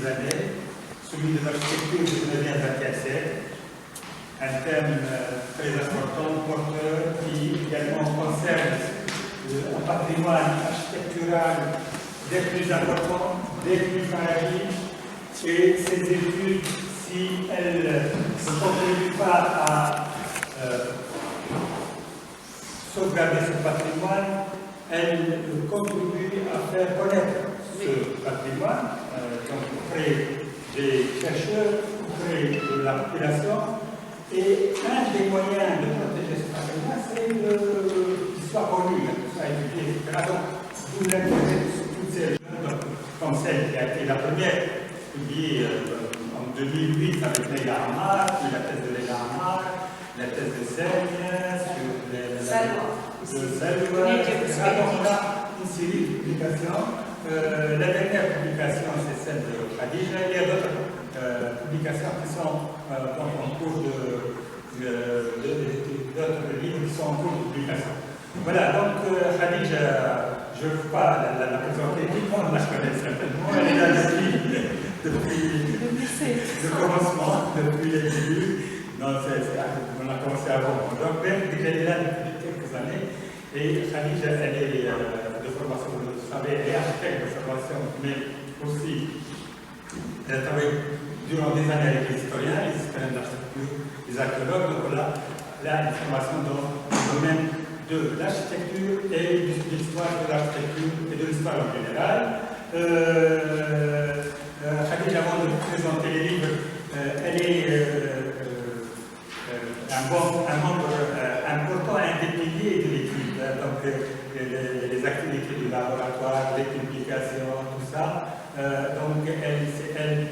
années, celui de l'architecture du 19e et 20e siècle, un thème très important, porteur, qui également concerne un patrimoine architectural des plus importants, des plus fragiles, et ces études, si elles ne contribuent pas à sauvegarder ce patrimoine, elles contribuent à faire connaître ce patrimoine, donc auprès des chercheurs, auprès de la population. Et un des moyens de protéger ce patrimoine, c'est qu'il soit connu, qu'il soit étudié, etc. Donc, vous l'intérêt de toutes ces jeunes, comme celle qui a été la première publiée en 2008 avec Leila Amar, puis la thèse de Leila Amar, la thèse de Seigne, sur Salwa, etc. Donc, on a une série de publications. La dernière publication, c'est celle de Khadija. Il y a d'autres publications qui sont en cours d'autres livres qui sont en cours de publication. Voilà, donc Khadija, je ne veux pas la présenter, tout le monde la connaît certainement. Elle est là depuis le commencement, depuis les débuts. Non, on a commencé avant. Donc, elle est là depuis quelques années. Et Khadija, elle est de formation, vous le savez, elle est architecte de formation, mais aussi, elle a travaillé durant des années avec les historiens d'architecture, les archéologues. Donc, on a là une formation dans le domaine de l'architecture et de l'histoire de l'architecture et de l'histoire en général. Khadija, avant de vous présenter les livres, elle est un membre important, un des piliers de l'équipe. Donc, les activités du laboratoire, les publications, tout ça. Donc, c'est elles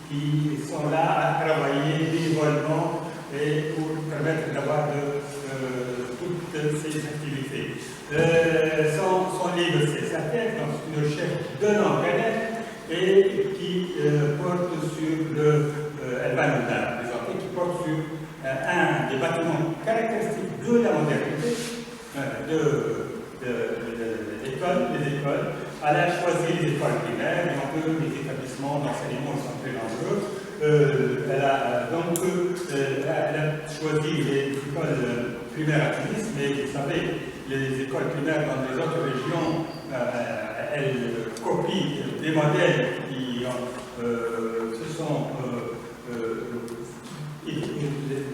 qui sont là à travailler bénévolement et pour permettre d'avoir toutes ces activités. Son livre, c'est sa thèse, donc c'est une recherche de l'engrais et qui porte sur elle va nous la présenter, qui porte sur un des bâtiments caractéristiques de la modernité, des écoles. Elle a choisi les écoles primaires, mais un peu les établissements d'enseignement sont très nombreux. Elle a choisi les écoles primaires à Tunis, mais vous savez, les écoles primaires dans les autres régions, elles copient des modèles qui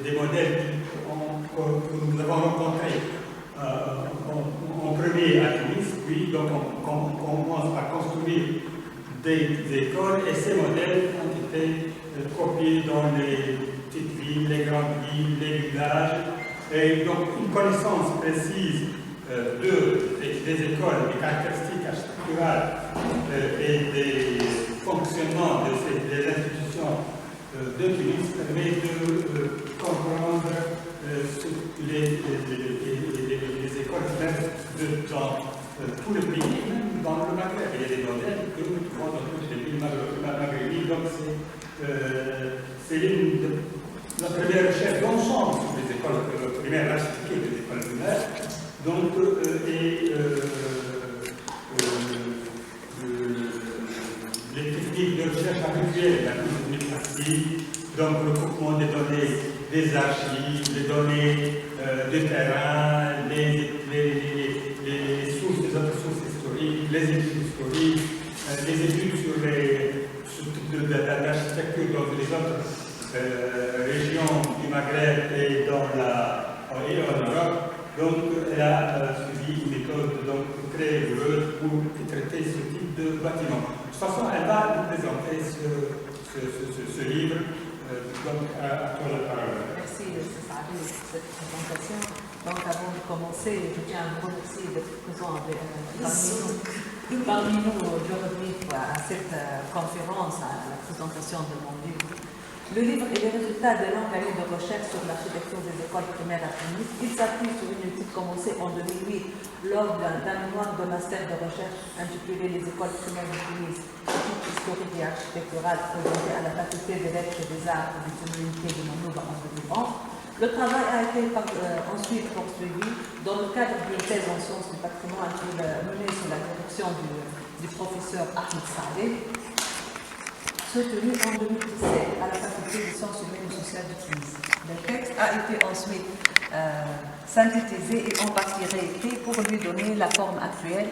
des modèles que nous avons rencontrés en premier à Tunis, puis donc on commence à construire des écoles et ces modèles ont été copiés dans les petites villes, les grandes villes, les villages. Et donc une connaissance précise des écoles, des caractéristiques architecturales et des fonctionnements des institutions de Tunis permet de comprendre les écoles dans tout le pays, même dans le Maghreb. Il y a des modèles que nous trouvons dans tous les pays maghrébins. Donc c'est la première recherche d'ensemble sur les écoles primaires, l'architecture des écoles primaires. Donc, les techniques de recherche habituelles, la bibliographie, donc le recoupement des données des archives, les données de terrain, les sources, des autres sources historiques, les études historiques, les études sur l'architecture dans les autres régions du Maghreb et en Europe. Donc, elle a suivi une méthode très rigoureuse pour traiter ce type de bâtiment. De toute façon, elle va nous présenter ce livre. Donc, à toi la parole. Merci de cette présentation. Donc, avant de commencer, je tiens à vous remercier d'être présent parmi nous aujourd'hui à cette conférence, à la présentation de mon livre. Le livre est le résultat de longues années de recherche sur l'architecture des écoles primaires à Tunis. Il s'appuie sur une étude commencée en 2008 lors d'un mémoire de master de recherche intitulé Les écoles primaires de Tunis, études historiques et architecturales présentées à la faculté des lettres et des arts et des humanités de Manouba en 2011. Le travail a été ensuite poursuivi dans le cadre d'une thèse en sciences du patrimoine menée sous la direction du professeur Ahmed Saleh. soutenu en 2017 à la faculté des sciences humaines et sociales de Tunis. Le texte a été ensuite synthétisé et en partie réécrit pour lui donner la forme actuelle,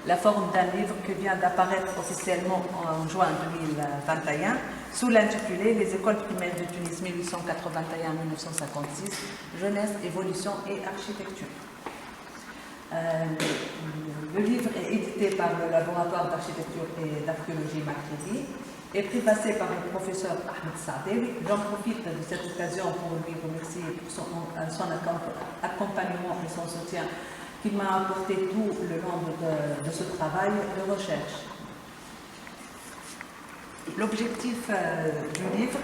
la forme d'un livre qui vient d'apparaître officiellement en juin 2021 sous l'intitulé « Les écoles primaires de Tunis 1881-1956, jeunesse, évolution et architecture ». Le livre est édité par le laboratoire d'architecture et d'archéologie Maghribi et préfacé par le professeur Ahmed Sadewi. J'en profite de cette occasion pour lui remercier pour son accompagnement et son soutien qu'il m'a apporté tout le long de ce travail de recherche. L'objectif du livre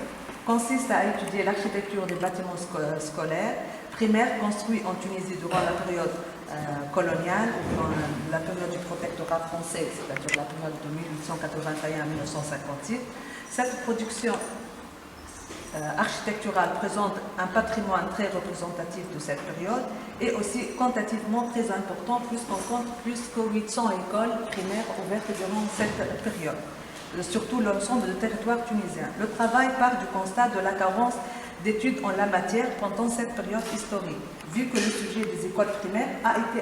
consiste à étudier l'architecture des bâtiments scolaires primaires construits en Tunisie durant la période coloniale ou durant la période du protectorat français, c'est-à-dire la période de 1881 à 1956. Cette production architecturale présente un patrimoine très représentatif de cette période et aussi quantitativement très important puisqu'on compte plus que 800 écoles primaires ouvertes durant cette période, surtout l'ensemble du territoire tunisien. Le travail part du constat de la carence d'études en la matière pendant cette période historique, vu que le sujet des écoles primaires a été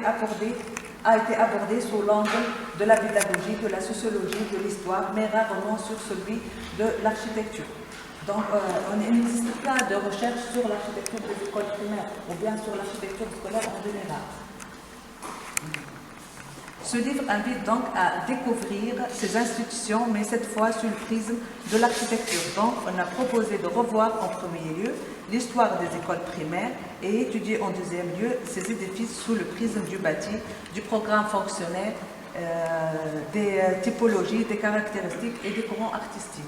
abordé sous l'angle de la pédagogie, de la sociologie, de l'histoire, mais rarement sur celui de l'architecture. Donc, il n'existe pas de recherche sur l'architecture des écoles primaires ou bien sur l'architecture scolaire en général. Ce livre invite donc à découvrir ces institutions, mais cette fois sous le prisme de l'architecture. Donc, on a proposé de revoir en premier lieu l'histoire des écoles primaires et étudier en deuxième lieu ces édifices sous le prisme du bâti, du programme fonctionnel, des typologies, des caractéristiques et des courants artistiques.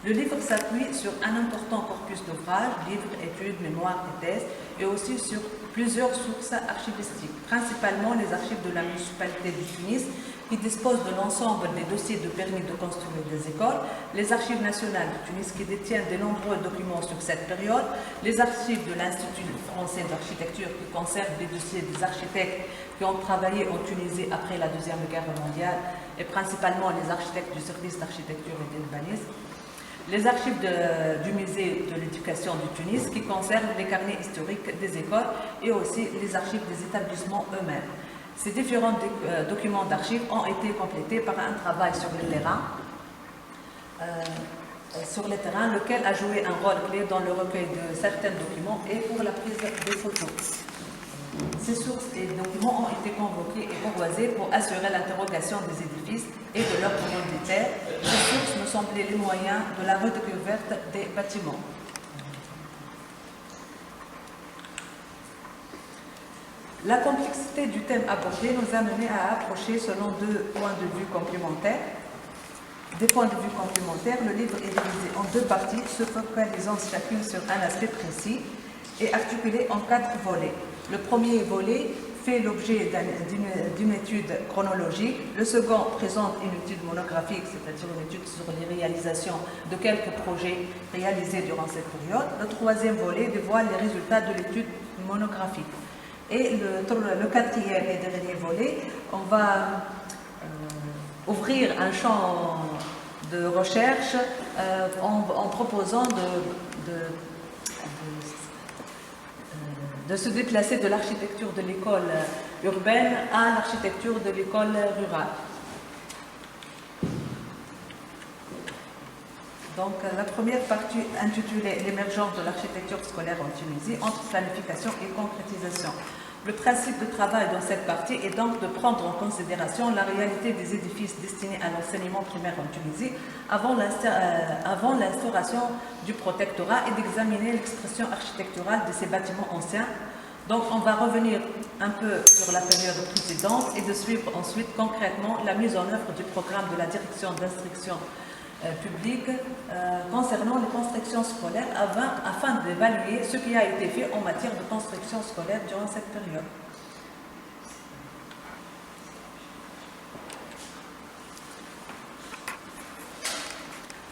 Le livre s'appuie sur un important corpus d'ouvrages, livres, études, mémoires et thèses, et aussi sur plusieurs sources archivistiques, principalement les archives de la municipalité de Tunis, qui disposent de l'ensemble des dossiers de permis de construire des écoles, les archives nationales de Tunis, qui détiennent de nombreux documents sur cette période, les archives de l'Institut français d'architecture, qui conservent les dossiers des architectes qui ont travaillé en Tunisie après la Deuxième Guerre mondiale, et principalement les architectes du service d'architecture et d'urbanisme, les archives du musée de l'éducation de Tunis qui conservent les carnets historiques des écoles et aussi les archives des établissements eux-mêmes. Ces différents documents d'archives ont été complétés par un travail sur le terrain, lequel a joué un rôle clé dans le recueil de certains documents et pour la prise des photos. Ces sources et documents ont été convoqués et croisés pour assurer l'interrogation des édifices et de leurs commanditaires. Ces sources me semblaient les moyens de la redécouverte des bâtiments. La complexité du thème abordé nous a mené à approcher selon deux points de vue complémentaires. Des points de vue complémentaires, le livre est divisé en deux parties, se focalisant chacune sur un aspect précis et articulé en 4 volets. Le premier volet fait l'objet d'une étude chronologique. Le second présente une étude monographique, c'est-à-dire une étude sur les réalisations de quelques projets réalisés durant cette période. Le troisième volet dévoile les résultats de l'étude monographique. Et le quatrième et dernier volet, on va ouvrir un champ de recherche en proposant de se déplacer de l'architecture de l'école urbaine à l'architecture de l'école rurale. Donc, la première partie intitulée « L'émergence de l'architecture scolaire en Tunisie entre planification et concrétisation ». Le principe de travail dans cette partie est donc de prendre en considération la réalité des édifices destinés à l'enseignement primaire en Tunisie avant l'instauration du protectorat et d'examiner l'expression architecturale de ces bâtiments anciens. Donc on va revenir un peu sur la période précédente et de suivre ensuite concrètement la mise en œuvre du programme de la direction d'instruction publique concernant les constructions scolaires afin d'évaluer ce qui a été fait en matière de construction scolaire durant cette période.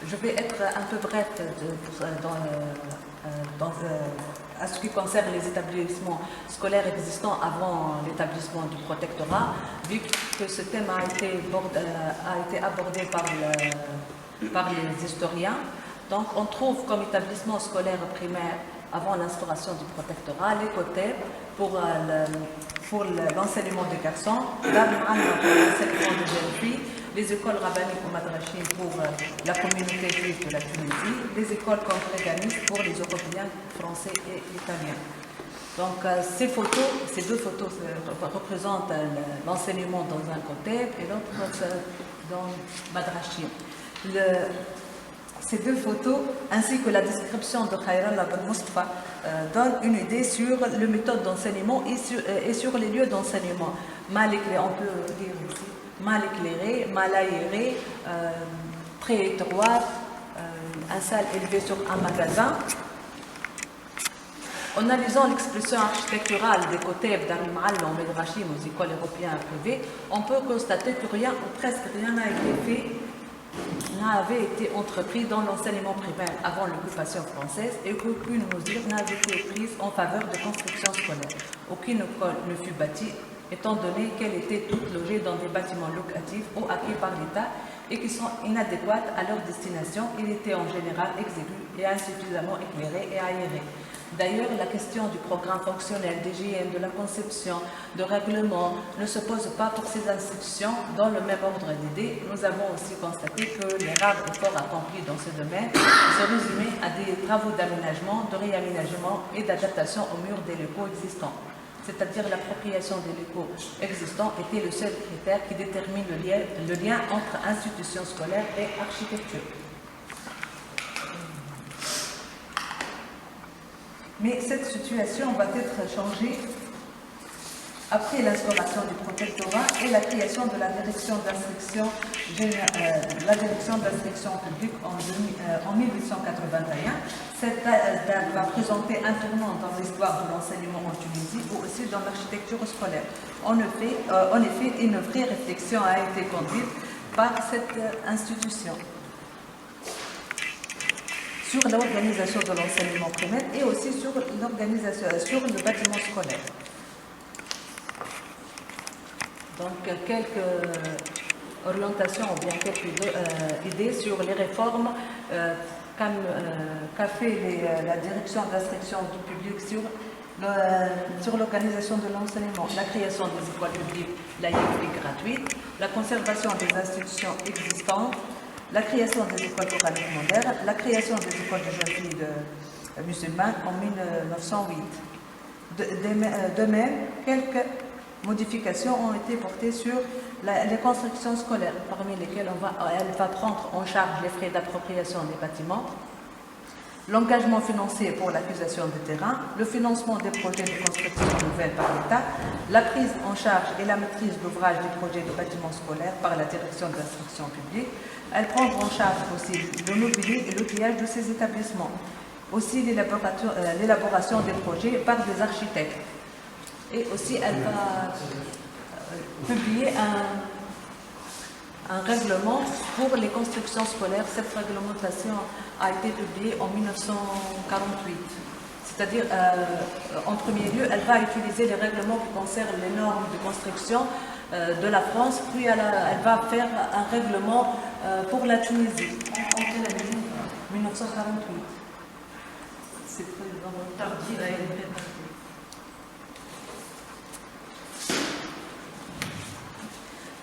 Je vais être un peu bref à ce qui concerne les établissements scolaires existants avant l'établissement du protectorat, vu que ce thème a été abordé par les historiens. Donc on trouve comme établissement scolaire primaire avant l'instauration du protectorat les côtés pour l'enseignement des garçons, Dar al-Ma'alma pour l'enseignement des jeunes filles, les écoles rabbiniques ou madrachim pour la communauté juive de la Tunisie, les écoles congréganistes pour les Européens, Français et Italiens. Donc ces deux photos représentent l'enseignement dans un côté et l'autre dans madrachim. Ces deux photos, ainsi que la description de Khairallah Ben Mustafa, donnent une idée sur les méthodes d'enseignement et sur les lieux d'enseignement. Mal éclairé, on peut dire ici, mal éclairé, mal aéré, très étroit, un salle élevé sur un magasin. En analysant l'expression architecturale des côtés Dar al-Ma'alma, Medrachim, aux écoles européennes privées, on peut constater que rien ou presque rien n'avait été entrepris dans l'enseignement primaire avant l'occupation française et qu'aucune mesure n'avait été prise en faveur de construction scolaire. Aucune école ne fut bâtie, étant donné qu'elles étaient toutes logées dans des bâtiments locatifs ou acquis par l'État et qui sont inadéquates à leur destination. Ils étaient en général exigus et insuffisamment éclairés et aérés. D'ailleurs, la question du programme fonctionnel, d'hygiène, de la conception, de règlement ne se pose pas pour ces institutions dans le même ordre d'idées. Nous avons aussi constaté que les rares efforts accomplis dans ce domaine se résumaient à des travaux d'aménagement, de réaménagement et d'adaptation aux murs des locaux existants. C'est-à-dire l'appropriation des locaux existants était le seul critère qui détermine le lien entre institutions scolaires et architecture. Mais cette situation va être changée après l'instauration du protectorat et la création de la direction d'instruction publique en 1881. Cette date va présenter un tournant dans l'histoire de l'enseignement en Tunisie ou aussi dans l'architecture scolaire. En effet, une vraie réflexion a été conduite par cette institution sur l'organisation de l'enseignement primaire et aussi sur le bâtiment scolaire. Donc, quelques orientations ou bien quelques idées sur les réformes qu'a fait la direction d'instruction du public sur l'organisation de l'enseignement, la création des écoles publiques laïques et gratuites, la conservation des institutions existantes, la création des écoles coraniques modernes, la création des écoles de jeunes filles musulmanes en 1908. De même, quelques modifications ont été portées sur les constructions scolaires, parmi lesquelles elle va prendre en charge les frais d'appropriation des bâtiments, l'engagement financier pour l'acquisition des terrains, le financement des projets de construction nouvelle par l'État, la prise en charge et la maîtrise d'ouvrage du projet de bâtiments scolaires par la direction de l'instruction publique. Elle prend en charge aussi le mobilier et l'outillage de ces établissements. Aussi l'élaboration des projets par des architectes. Et aussi elle va publier un règlement pour les constructions scolaires. Cette réglementation a été publiée en 1948. C'est-à-dire, en premier lieu, elle va utiliser les règlements qui concernent les normes de construction de la France, puis elle va faire un règlement pour la Tunisie. En quelle année 1948. C'est dans le tardif.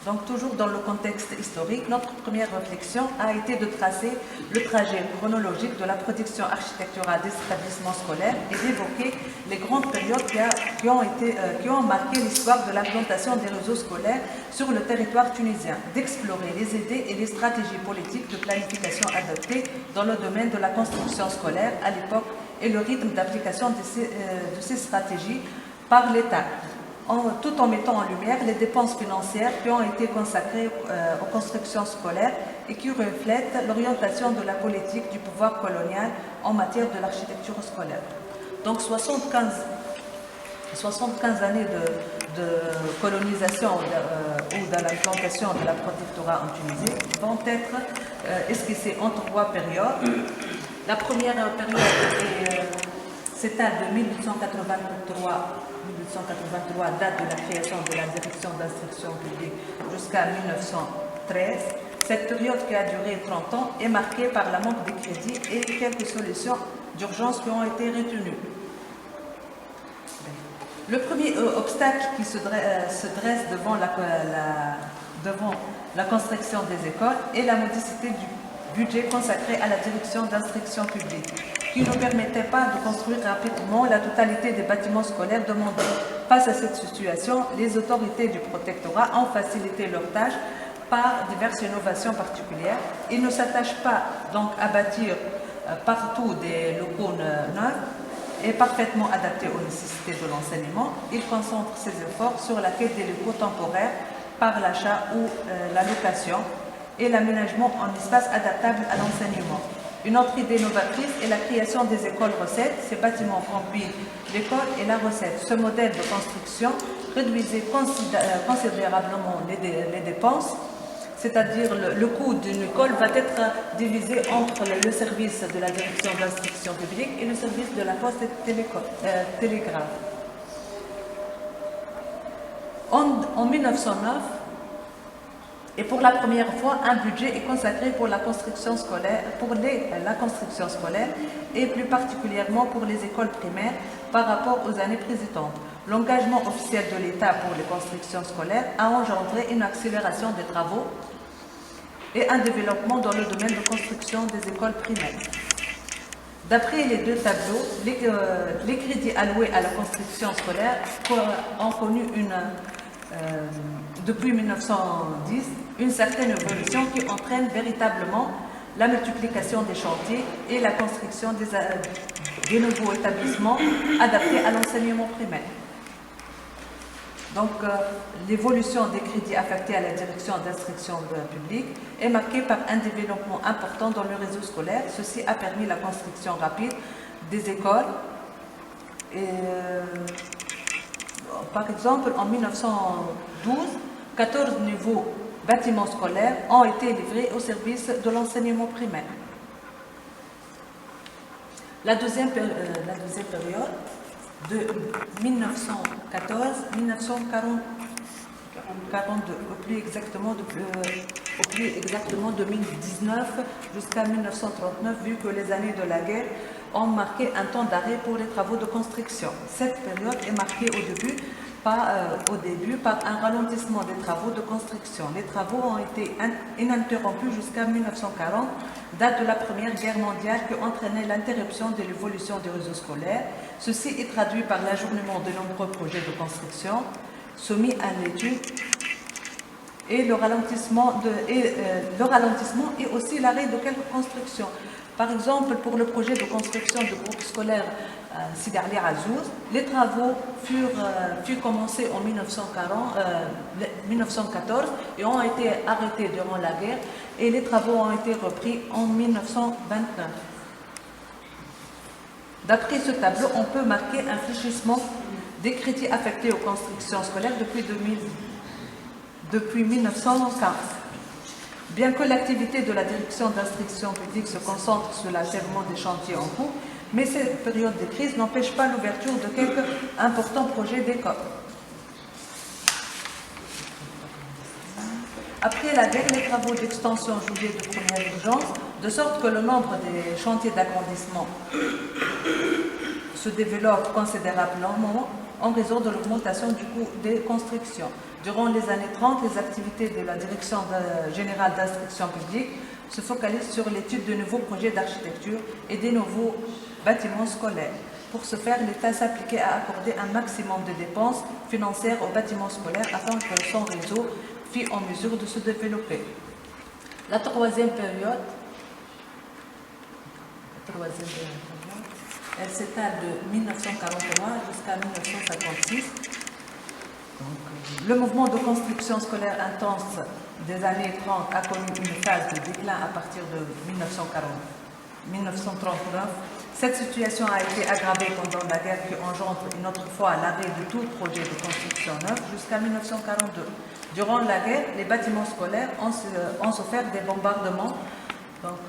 Donc, toujours dans le contexte historique, notre première réflexion a été de tracer le trajet chronologique de la production architecturale des établissements scolaires et d'évoquer les grandes périodes qui ont marqué l'histoire de l'implantation des réseaux scolaires sur le territoire tunisien, d'explorer les idées et les stratégies politiques de planification adoptées dans le domaine de la construction scolaire à l'époque et le rythme d'application de ces stratégies par l'État. Tout en mettant en lumière les dépenses financières qui ont été consacrées aux constructions scolaires et qui reflètent l'orientation de la politique du pouvoir colonial en matière de l'architecture scolaire. Donc 75 années de colonisation ou de l'implantation de la protectorat en Tunisie vont être esquissées en 3 périodes. La première période s'étale de 1883, date de la création de la direction d'instruction publique, jusqu'à 1913. Cette période qui a duré 30 ans est marquée par la manque de crédit et quelques solutions d'urgence qui ont été retenues. Le premier obstacle qui se dresse devant la construction des écoles est la modicité du budget consacré à la direction d'instruction publique, qui ne permettait pas de construire rapidement la totalité des bâtiments scolaires demandés. Face à cette situation, les autorités du protectorat ont facilité leur tâche par diverses innovations particulières. Ils ne s'attachent pas donc à bâtir partout des locaux neufs et parfaitement adaptés aux nécessités de l'enseignement. Ils concentrent ses efforts sur la quête des locaux temporaires par l'achat ou la location et l'aménagement en espaces adaptables à l'enseignement. Une autre idée novatrice est la création des écoles recettes. Ces bâtiments combinent l'école et la recette. Ce modèle de construction réduisait considérablement les dépenses, c'est-à-dire le coût d'une école va être divisé entre le service de la direction d'instruction publique et le service de la poste et télégraphe. En 1909, et pour la première fois, un budget est consacré pour la construction scolaire, et plus particulièrement pour les écoles primaires par rapport aux années précédentes. L'engagement officiel de l'État pour les constructions scolaires a engendré une accélération des travaux et un développement dans le domaine de construction des écoles primaires. D'après les deux tableaux, les crédits alloués à la construction scolaire ont connu depuis 1910 une certaine évolution qui entraîne véritablement la multiplication des chantiers et la construction des nouveaux établissements adaptés à l'enseignement primaire. Donc, l'évolution des crédits affectés à la direction d'instruction publique est marquée par un développement important dans le réseau scolaire. Ceci a permis la construction rapide des écoles. Par exemple, en 1912, 14 nouveaux bâtiments scolaires ont été livrés au service de l'enseignement primaire. La deuxième période, de 1914 à 1942, au plus exactement de 2019 jusqu'à 1939, vu que les années de la guerre ont marqué un temps d'arrêt pour les travaux de construction. Cette période est marquée au début par un ralentissement des travaux de construction. Les travaux ont été ininterrompus jusqu'à 1940, date de la Première Guerre mondiale qui entraînait l'interruption de l'évolution des réseaux scolaires. Ceci est traduit par l'ajournement de nombreux projets de construction soumis à l'étude et le ralentissement et aussi l'arrêt de quelques constructions. Par exemple, pour le projet de construction du groupe scolaire Sidi Ali Azouz, les travaux furent commencés en 1914 et ont été arrêtés durant la guerre, et les travaux ont été repris en 1929. D'après ce tableau, on peut marquer un fléchissement des crédits affectés aux constructions scolaires depuis 1915. Bien que l'activité de la direction d'instruction publique se concentre sur l'achèvement des chantiers en cours, mais cette période de crise n'empêche pas l'ouverture de quelques importants projets d'école. Après la guerre, les travaux d'extension jouaient de première urgence, de sorte que le nombre des chantiers d'agrandissement se développe considérablement en raison de l'augmentation du coût des constructions. Durant les années 30, les activités de la Direction générale d'instruction publique se focalisent sur l'étude de nouveaux projets d'architecture et des nouveaux bâtiments scolaires. Pour ce faire, l'État s'appliquait à accorder un maximum de dépenses financières aux bâtiments scolaires afin que son réseau fût en mesure de se développer. La troisième période, elle s'étale de 1943 jusqu'à 1956. Le mouvement de construction scolaire intense des années 30 a connu une phase de déclin à partir de 1939. Cette situation a été aggravée pendant la guerre qui engendre une autre fois l'arrêt de tout projet de construction neuf jusqu'à 1942. Durant la guerre, les bâtiments scolaires ont souffert des bombardements Donc,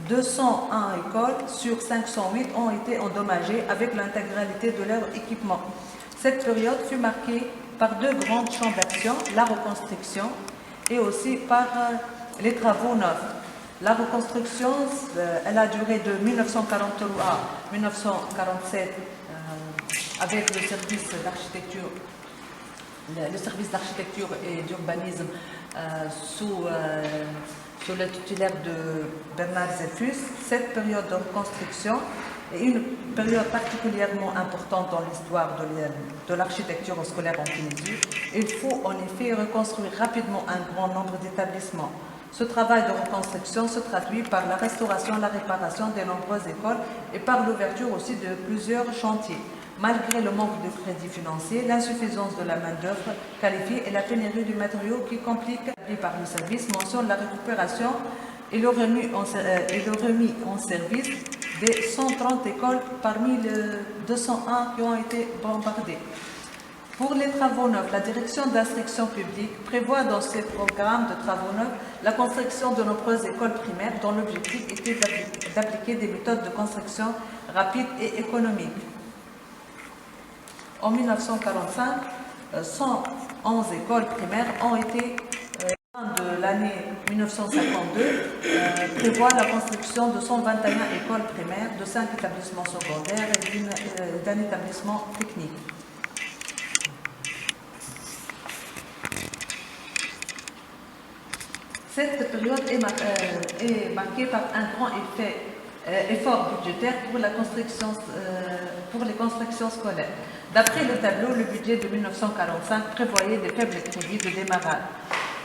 201 écoles sur 508 ont été endommagées avec l'intégralité de leur équipement. Cette période fut marquée par deux grands champs d'action, la reconstruction et aussi par les travaux neufs. La reconstruction, elle a duré de 1943 à 1947 avec le service d'architecture et d'urbanisme sous le titulaire de Bernard Zeffus. Cette période de reconstruction est une période particulièrement importante dans l'histoire de l'architecture scolaire en Tunisie. Il faut en effet reconstruire rapidement un grand nombre d'établissements. Ce travail de reconstruction se traduit par la restauration, la réparation de nombreuses écoles et par l'ouverture aussi de plusieurs chantiers. Malgré le manque de crédit financier, l'insuffisance de la main-d'œuvre qualifiée et la pénurie du matériau qui complique par le service mentionne la récupération et le remis en service des 130 écoles parmi les 201 qui ont été bombardées. Pour les travaux neufs, la direction d'instruction publique prévoit dans ses programmes de travaux neufs la construction de nombreuses écoles primaires dont l'objectif était d'appliquer des méthodes de construction rapides et économiques. En 1945, 111 écoles primaires ont été, de l'année 1952, prévoit la construction de 121 écoles primaires, de 5 établissements secondaires et d'un établissement technique. Cette période est marquée par un grand effort budgétaire pour les constructions scolaires. D'après le tableau, le budget de 1945 prévoyait des faibles crédits de démarrage,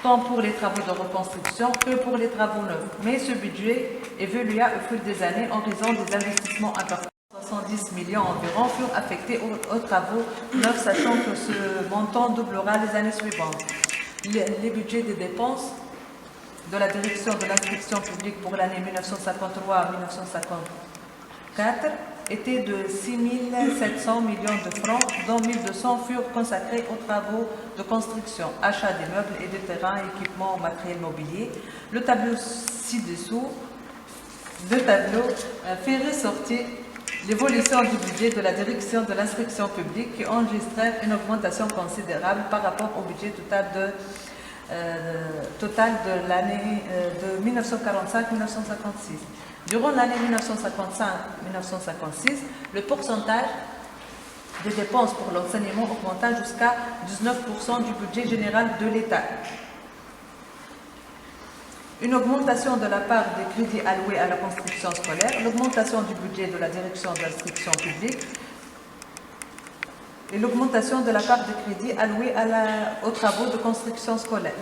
tant pour les travaux de reconstruction que pour les travaux neufs. Mais ce budget évolua au fil des années en raison des investissements importants. 70 millions environ furent affectés aux travaux neufs, sachant que ce montant doublera les années suivantes. Les budgets des dépenses de la direction de l'instruction publique pour l'année 1953 à 1954 était de 6 700 millions de francs, dont 1 200 furent consacrés aux travaux de construction, achat des meubles et des terrains, équipements, matériel mobilier. Le tableau ci-dessous, fait ressortir l'évolution du budget de la direction de l'instruction publique qui enregistrait une augmentation considérable par rapport au budget total de l'année de 1945-1956. Durant l'année 1955-1956, le pourcentage des dépenses pour l'enseignement augmenta jusqu'à 19% du budget général de l'État. Une augmentation de la part des crédits alloués à la construction scolaire, l'augmentation du budget de la direction de l'instruction publique et l'augmentation de la part des crédits alloués aux travaux de construction scolaire.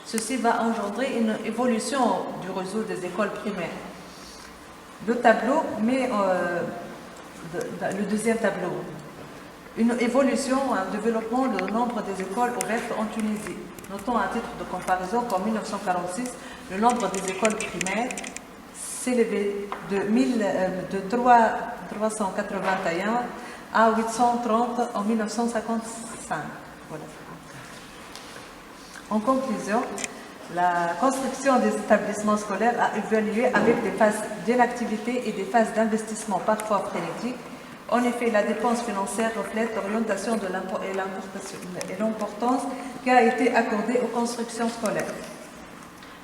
Ceci va engendrer une évolution du réseau des écoles primaires. Le tableau le deuxième tableau. Une évolution, un développement du nombre des écoles ouvertes en Tunisie. Notons à titre de comparaison qu'en 1946, le nombre des écoles primaires s'élevait de 381 à 830 en 1955. Voilà. En conclusion, la construction des établissements scolaires a évolué avec des phases d'inactivité et des phases d'investissement parfois frénétiques. En effet, la dépense financière reflète l'orientation de l'impôt et l'importance qui a été accordée aux constructions scolaires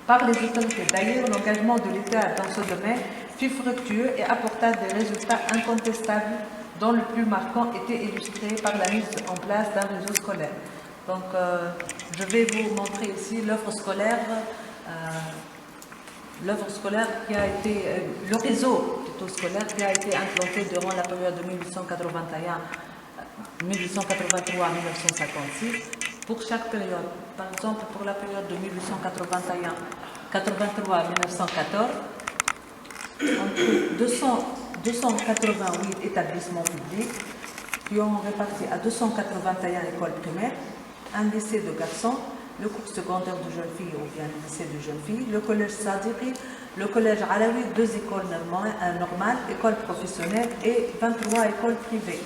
par les autorités. D'ailleurs, l'engagement de l'État dans ce domaine fut fructueux et apporta des résultats incontestables, dont le plus marquant était illustré par la mise en place d'un réseau scolaire. Donc, je vais vous montrer ici l'œuvre scolaire qui a été, le réseau plutôt scolaire qui a été implanté durant la période de 1883 à 1956 pour chaque période. Par exemple, pour la période de 1883 à 1914, entre 288 établissements publics qui ont réparti à 281 écoles primaires, un lycée de garçons, le cours secondaire de jeunes filles ou bien le lycée de jeunes filles, le collège Sadiri, le collège Alaoui, 2 écoles normales, écoles professionnelles et 23 écoles privées.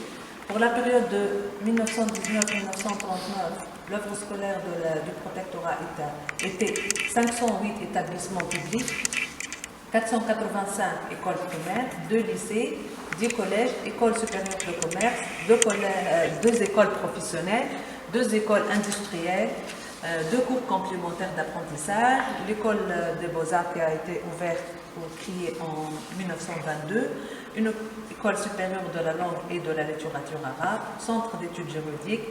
Pour la période de 1919-1939, l'œuvre scolaire du protectorat était 508 établissements publics 485 écoles primaires, 2 lycées, 10 collèges, écoles supérieures de commerce, 2 écoles professionnelles, 2 écoles industrielles, 2 cours complémentaires d'apprentissage, l'école des beaux-arts qui a été ouverte ou créée en 1922, une école supérieure de la langue et de la littérature arabe, centre d'études juridiques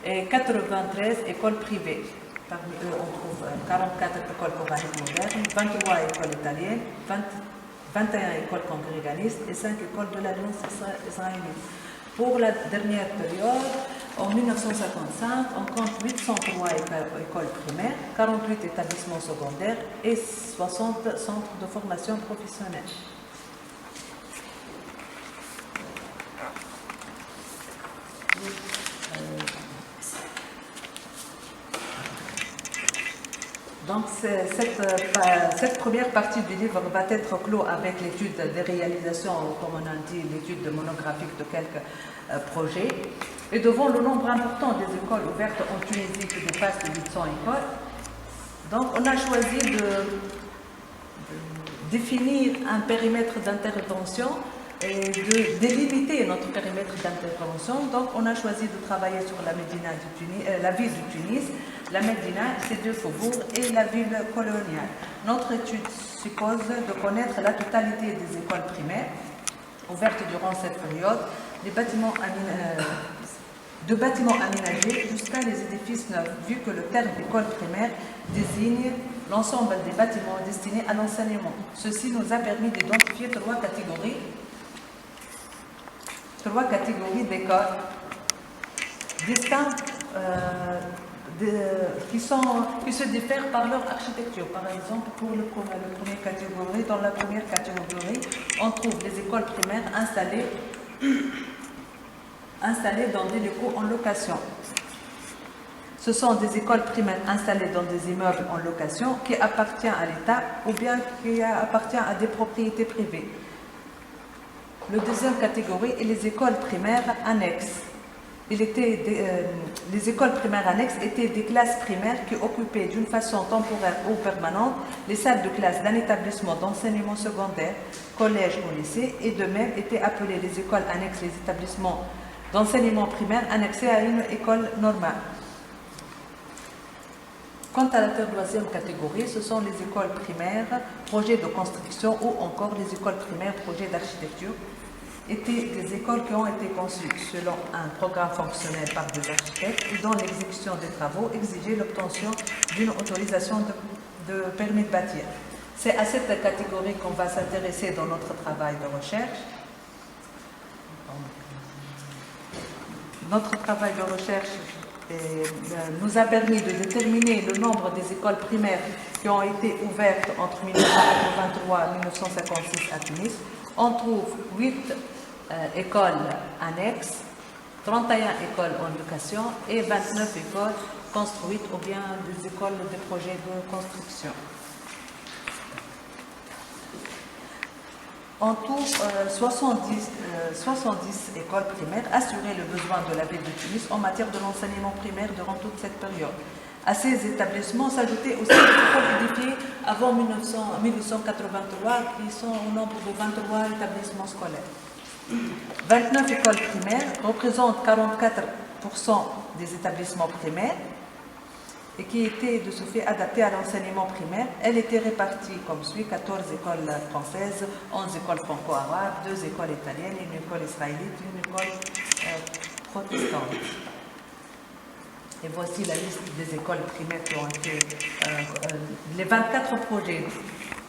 et 93 écoles privées. Parmi eux, on trouve 44 écoles coraniques modernes, 23 écoles italiennes, 21 écoles congrégalistes et 5 écoles de l'Alliance israélite. Pour la dernière période, en 1955, on compte 803 écoles primaires, 48 établissements secondaires et 60 centres de formation professionnelle. Donc, cette première partie du livre va être clos avec l'étude des réalisations, ou comme on a dit, l'étude monographique de quelques projets. Et devant le nombre important des écoles ouvertes en Tunisie qui dépasse les 800 écoles, donc on a choisi de définir un périmètre d'intervention et de délimiter notre périmètre d'intervention. Donc on a choisi de travailler sur la Médina du Tunis, la ville du Tunis, la Médina, ses 2 faubourgs et la ville coloniale. Notre étude suppose de connaître la totalité des écoles primaires ouvertes durant cette période, de bâtiments aménagés jusqu'à les édifices neufs, vu que le terme école primaire désigne l'ensemble des bâtiments destinés à l'enseignement. Ceci nous a permis d'identifier 3 catégories d'écoles distinctes qui se diffèrent par leur architecture. Par exemple, pour la première catégorie, dans la première catégorie, on trouve les écoles primaires installées dans des locaux en location. Ce sont des écoles primaires installées dans des immeubles en location qui appartiennent à l'État ou bien qui appartiennent à des propriétés privées. La deuxième catégorie est les écoles primaires annexes. Les écoles primaires annexes étaient des classes primaires qui occupaient d'une façon temporaire ou permanente les salles de classe d'un établissement d'enseignement secondaire, collège ou lycée, et de même étaient appelées les écoles annexes les établissements d'enseignement primaire annexés à une école normale. Quant à la troisième catégorie, ce sont les écoles primaires, projets de construction ou encore les écoles primaires, projets d'architecture, étaient des écoles qui ont été conçues selon un programme fonctionnel par des architectes et dont l'exécution des travaux exigeait l'obtention d'une autorisation de permis de bâtir. C'est à cette catégorie qu'on va s'intéresser dans notre travail de recherche. Notre travail de recherche nous a permis de déterminer le nombre des écoles primaires qui ont été ouvertes entre 1983 et 1956 à Tunis. On trouve 8 écoles annexes, 31 écoles en location et 29 écoles construites ou bien des écoles de projets de construction. En tout, 70 écoles primaires assuraient le besoin de la ville de Tunis en matière de l'enseignement primaire durant toute cette période. À ces établissements s'ajoutaient aussi les écoles édifiées avant 1883, qui sont au nombre de 23 établissements scolaires. 29 écoles primaires représentent 44% des établissements primaires et qui étaient de ce fait adaptés à l'enseignement primaire. Elle était répartie comme suit: 14 écoles françaises, 11 écoles franco-arabes, 2 écoles italiennes, une école israélite, une école protestante. Et voici la liste des écoles primaires qui ont été... les 24 projets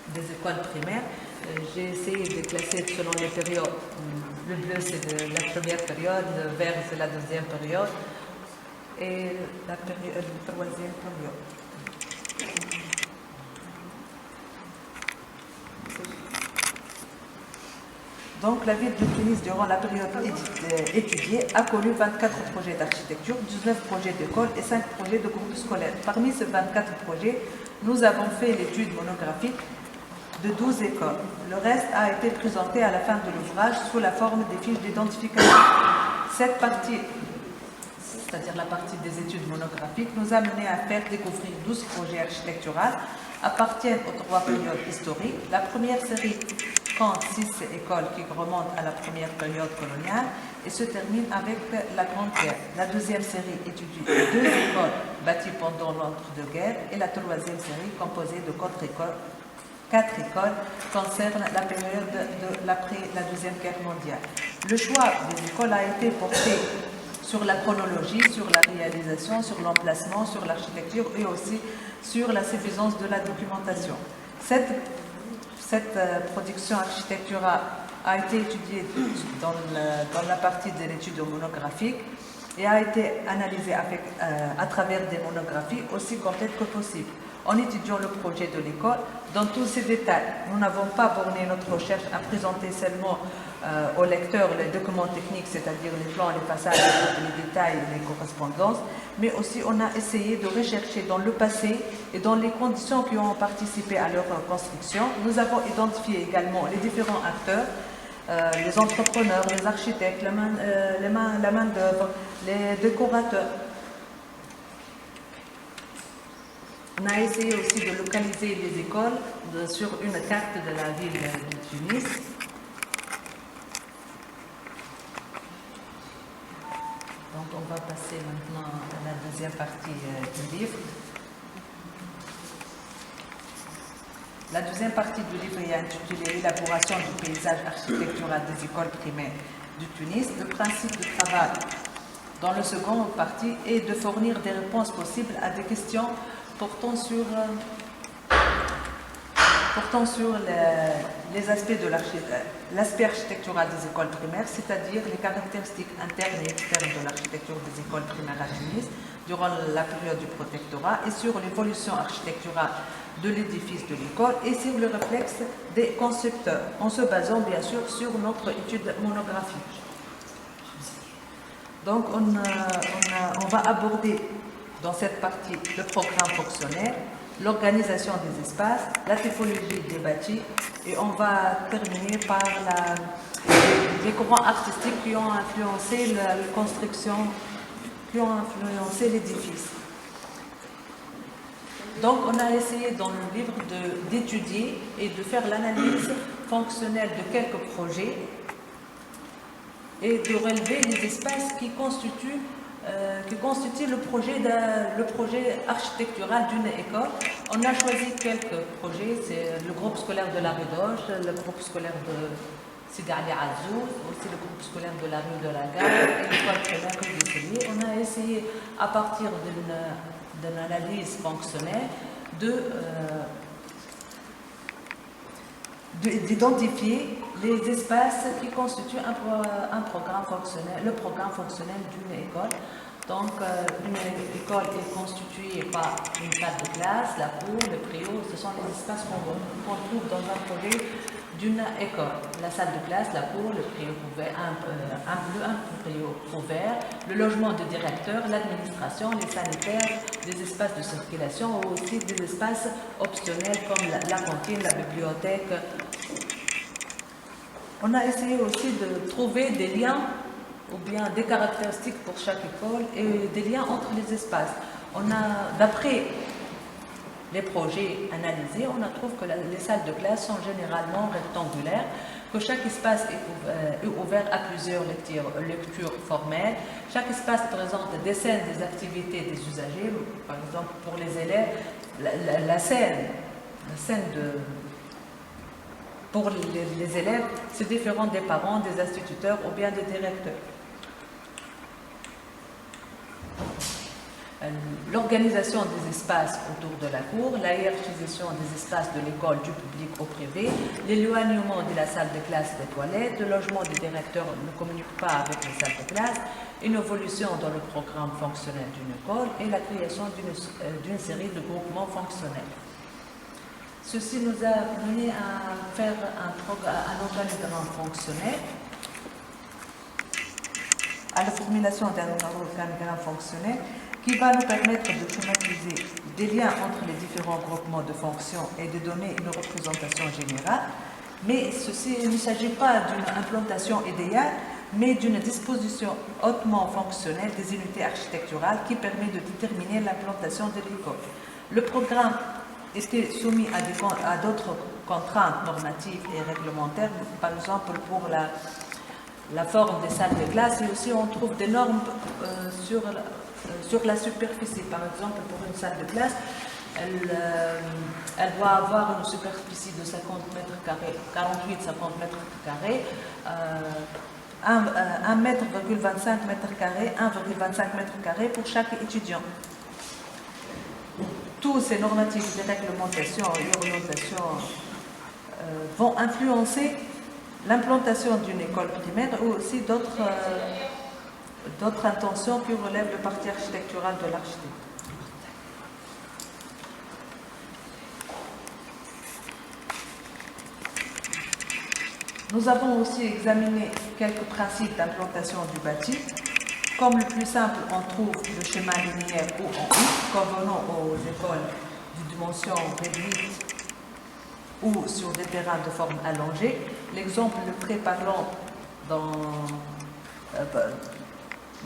des écoles primaires. J'ai essayé de classer selon les périodes. Le bleu, c'est la première période, le vert, c'est la deuxième période, et la troisième période. Donc, la ville de Tunis, durant la période étudiée, a connu 24 projets d'architecture, 19 projets d'école et 5 projets de groupes scolaires. Parmi ces 24 projets, nous avons fait l'étude monographique de 12 écoles. Le reste a été présenté à la fin de l'ouvrage sous la forme des fiches d'identification. Cette partie, c'est-à-dire la partie des études monographiques, nous a mené à faire découvrir 12 projets architecturaux appartiennent aux 3 périodes historiques. La première série compte 6 écoles qui remontent à la première période coloniale et se termine avec la Grande Guerre. La deuxième série étudie 2 écoles bâties pendant l'entre-deux-guerres et la troisième série, composée de 4 écoles, concerne la période de l'après la Deuxième Guerre mondiale. Le choix des écoles a été porté sur la chronologie, sur la réalisation, sur l'emplacement, sur l'architecture et aussi sur la suffisance de la documentation. Cette production architecturale a été étudiée dans la partie de l'étude monographique et a été analysée à travers des monographies aussi complètes que possible. En étudiant le projet de l'école dans tous ses détails, nous n'avons pas borné notre recherche à présenter seulement aux lecteurs les documents techniques, c'est-à-dire les plans, les façades, les détails, les correspondances, mais aussi on a essayé de rechercher dans le passé et dans les conditions qui ont participé à leur construction. Nous avons identifié également les différents acteurs, les entrepreneurs, les architectes, la main-d'œuvre, les décorateurs. On a essayé aussi de localiser les écoles sur une carte de la ville de Tunis. Donc on va passer maintenant à la deuxième partie du livre. La deuxième partie du livre est intitulée « L'élaboration du paysage architectural des écoles primaires du Tunis ». Le principe de travail dans le second partie est de fournir des réponses possibles à des questions portant sur les aspects de l'aspect architectural des écoles primaires, c'est-à-dire les caractéristiques internes et externes de l'architecture des écoles primaires à Tunis durant la période du protectorat et sur l'évolution architecturale de l'édifice de l'école et sur le réflexe des concepteurs, en se basant bien sûr sur notre étude monographique. Donc on va aborder dans cette partie le programme fonctionnel, l'organisation des espaces, la typologie des bâtis et on va terminer par les courants artistiques qui ont influencé la construction, qui ont influencé l'édifice. Donc on a essayé dans le livre d'étudier et de faire l'analyse fonctionnelle de quelques projets et de relever les espaces qui constituent le projet architectural d'une école. On a choisi quelques projets, c'est le groupe scolaire de la rue d'Auge, le groupe scolaire de Sidi Ali Azouz, aussi le groupe scolaire de la rue de la Gare et l'école primaire de Cellier. On a essayé, à partir d'une analyse fonctionnelle, d'identifier les espaces qui constituent un programme fonctionnel, le programme fonctionnel d'une école. Donc, une école est constituée par une salle de classe, la cour, le préau, ce sont les espaces qu'on trouve dans un projet d'une école. La salle de classe, la cour, le préau couvert, un préau couvert, le logement de directeur, l'administration, les sanitaires, les espaces de circulation ou aussi des espaces optionnels comme la cantine, la bibliothèque. On a essayé aussi de trouver des liens ou bien des caractéristiques pour chaque école et des liens entre les espaces. D'après les projets analysés, on trouve que les salles de classe sont généralement rectangulaires, que chaque espace est ouvert à plusieurs lectures formelles. Chaque espace présente des scènes, des activités des usagers. Par exemple, pour les élèves, la scène pour les élèves, c'est différent des parents, des instituteurs ou bien des directeurs. L'organisation des espaces autour de la cour, la hiérarchisation des espaces de l'école du public au privé, l'éloignement de la salle de classe des toilettes, le logement des directeurs ne communique pas avec les salles de classe, une évolution dans le programme fonctionnel d'une école et la création d'une série de groupements fonctionnels. Ceci nous a mené à faire un organigramme fonctionnel, à la formulation d'un organigramme fonctionnel qui va nous permettre de schématiser des liens entre les différents groupements de fonctions et de donner une représentation générale. Mais ceci, il ne s'agit pas d'une implantation idéale, mais d'une disposition hautement fonctionnelle des unités architecturales qui permet de déterminer l'implantation de l'école. Le programme été soumis à d'autres contraintes normatives et réglementaires, par exemple pour la forme des salles de classe, et aussi on trouve des normes sur la superficie. Par exemple, pour une salle de classe, elle doit avoir une superficie de 50 mètres carrés, 48-50 mètres carrés, 1,25 mètres carrés, 1,25 mètres carrés pour chaque étudiant. Tous ces normatifs de réglementation et orientation vont influencer l'implantation d'une école primaire ou aussi d'autres intentions qui relèvent le parti architectural de l'architecture. Nous avons aussi examiné quelques principes d'implantation du bâti. Comme le plus simple, on trouve le schéma linéaire ou en U, convenant aux écoles de dimension réduite ou sur des terrains de forme allongée. L'exemple le très parlant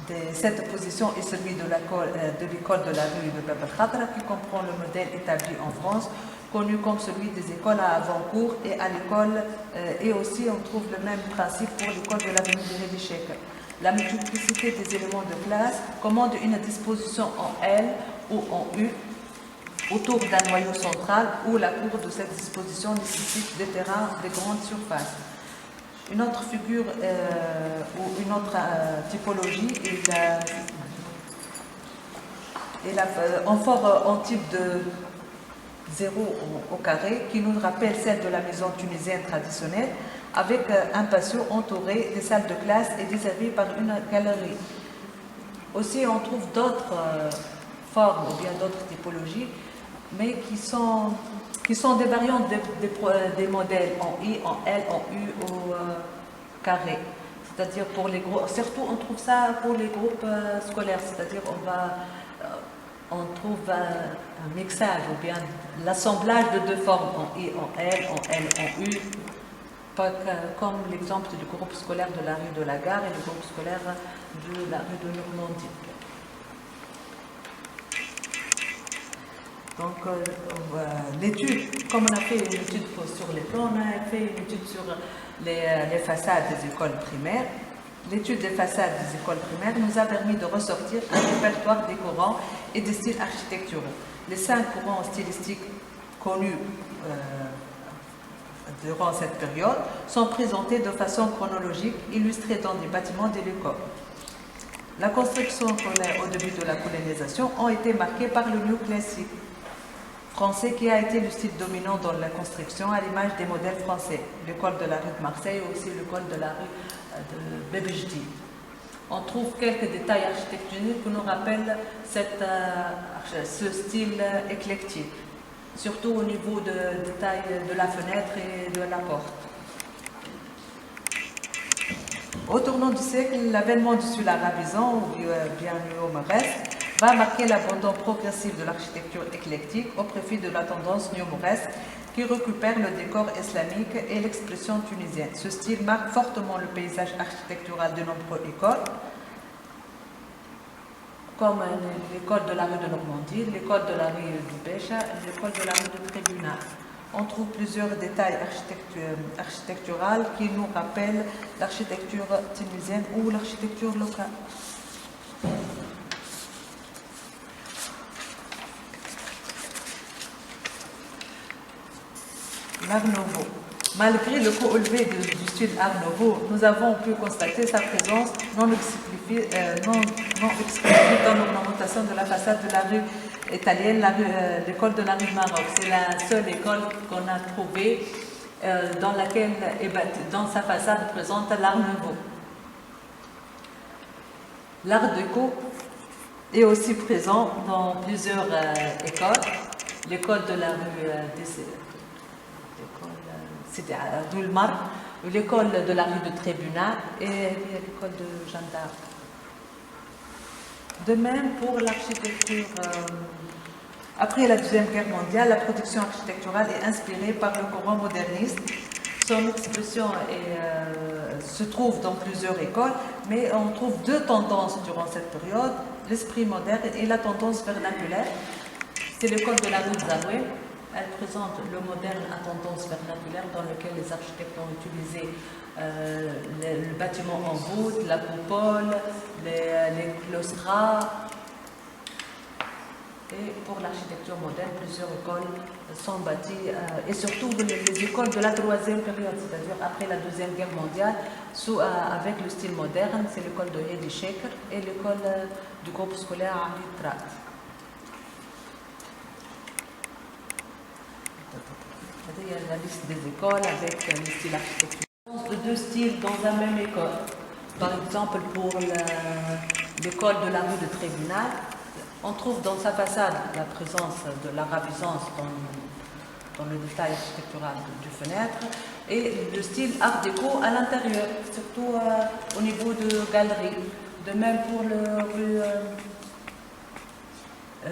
de cette position est celui de l'école de la rue de Bab el-Khadra, qui comprend le modèle établi en France, connu comme celui des écoles à avant-cours, et à l'école, et aussi on trouve le même principe pour l'école de l'avenue de Rédichek. La multiplicité des éléments de classe commande une disposition en L ou en U autour d'un noyau central où la cour de cette disposition nécessite des terrains de grande surface. Une autre figure ou une autre typologie est en type de 0 au carré qui nous rappelle celle de la maison tunisienne traditionnelle, avec un patio entouré des salles de classe et desservi par une galerie. Aussi, on trouve d'autres formes ou bien d'autres typologies, mais qui sont des variantes des modèles en I, en L, en U au carré. C'est-à-dire pour les groupes, surtout on trouve ça pour les groupes scolaires, c'est-à-dire on trouve un mixage ou bien l'assemblage de deux formes en I, en L, en U, comme l'exemple du groupe scolaire de la rue de la Gare et du groupe scolaire de la rue de Normandie. Donc, l'étude, comme on a fait une étude sur les plans, on a fait une étude sur les façades des écoles primaires. L'étude des façades des écoles primaires nous a permis de ressortir un répertoire des courants et des styles architecturaux. Les 5 courants stylistiques connus durant cette période sont présentés de façon chronologique, illustrés dans des bâtiments de l'école. La construction au début de la colonisation ont été marquées par le néoclassique français qui a été le style dominant dans la construction à l'image des modèles français, l'école de la rue de Marseille et aussi l'école de la rue de Bebejdi. On trouve quelques détails architecturaux qui nous rappellent ce style éclectique, surtout au niveau de détail de la fenêtre et de la porte. Au tournant du siècle, l'avènement du style arabisant, ou bien néo-mauresque, va marquer l'abandon progressif de l'architecture éclectique au profit de la tendance néo-mauresque qui récupère le décor islamique et l'expression tunisienne. Ce style marque fortement le paysage architectural de nombreuses écoles, comme l'école de la rue de Normandie, l'école de la rue du Bécha et l'école de la rue de Tribunal. On trouve plusieurs détails architecturaux qui nous rappellent l'architecture tunisienne ou l'architecture locale. L'Art Nouveau. Malgré le coût élevé du style Art Nouveau, nous avons pu constater sa présence non explicite dans l'ornementation de la façade de la rue italienne, l'école de la rue Maroc. C'est la seule école qu'on a trouvée dans laquelle, dans sa façade, présente l'Art Nouveau. L'Art déco est aussi présent dans plusieurs écoles. L'école de la rue d'Ulmar, l'école de la rue de Tribunal et l'école de Jeanne d'Arc. De même pour l'architecture. Après la Deuxième Guerre mondiale, la production architecturale est inspirée par le courant moderniste. Son expression se trouve dans plusieurs écoles, mais on trouve deux tendances durant cette période, l'esprit moderne et la tendance vernaculaire. C'est l'école de la rue de Zaroué, Elle présente le moderne à tendance vernaculaire dans lequel les architectes ont utilisé le bâtiment en voûte, la coupole, les claustras. Et pour l'architecture moderne, plusieurs écoles sont bâties, et surtout les écoles de la troisième période, c'est-à-dire après la Deuxième Guerre mondiale, avec le style moderne, c'est l'école de Hedi Sheker et l'école du groupe scolaire Ali Trat. Il y a la liste des écoles avec le style architectural de deux styles dans la même école. Par exemple, pour l'école de la rue de Tribunal, on trouve dans sa façade la présence de l'arabisance dans le détail architectural du fenêtre et le style art déco à l'intérieur, surtout au niveau de galeries. De même pour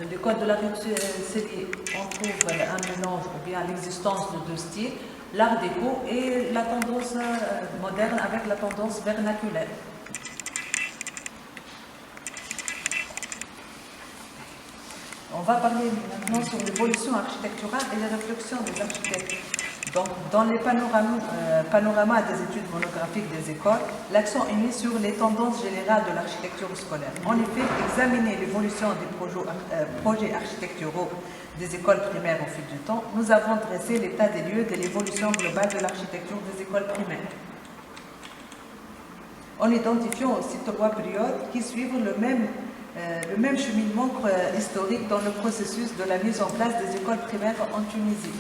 l'école de la rue de Célier, on trouve un mélange ou bien l'existence de deux styles, l'art déco et la tendance moderne avec la tendance vernaculaire. On va parler maintenant sur l'évolution architecturale et les réflexions des architectes. Donc, dans les panoramas des études monographiques des écoles, l'accent est mis sur les tendances générales de l'architecture scolaire. En effet, examiner l'évolution des projets architecturaux des écoles primaires au fil du temps, nous avons dressé l'état des lieux de l'évolution globale de l'architecture des écoles primaires, en identifiant aussi trois périodes qui suivent le même cheminement historique dans le processus de la mise en place des écoles primaires en Tunisie.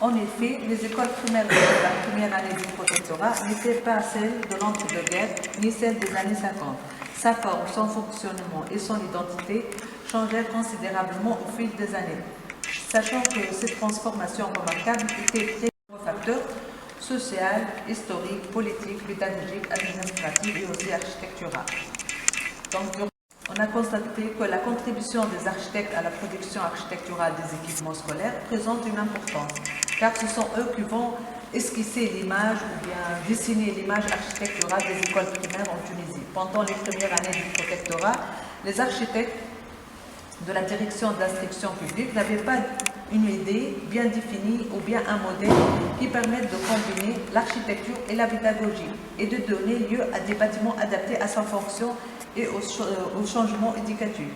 En effet, les écoles primaires de la première année du protectorat n'étaient pas celles de l'entre-deux-guerres ni celles des années 50. Sa forme, son fonctionnement et son identité changèrent considérablement au fil des années, sachant que cette transformation remarquable était très facteurs social, historique, politique, pédagogique, administratif et aussi architectural. Donc, on a constaté que la contribution des architectes à la production architecturale des équipements scolaires présente une importance, car ce sont eux qui vont esquisser l'image ou bien dessiner l'image architecturale des écoles primaires en Tunisie. Pendant les premières années du protectorat, les architectes de la direction d'instruction publique n'avaient pas une idée bien définie ou bien un modèle qui permette de combiner l'architecture et la pédagogie et de donner lieu à des bâtiments adaptés à sa fonction et au changement éducatif.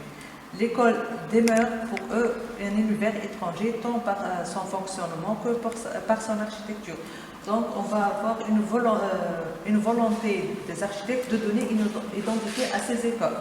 L'école demeure pour eux un univers étranger tant par son fonctionnement que par son architecture. Donc on va avoir une volonté des architectes de donner une identité à ces écoles.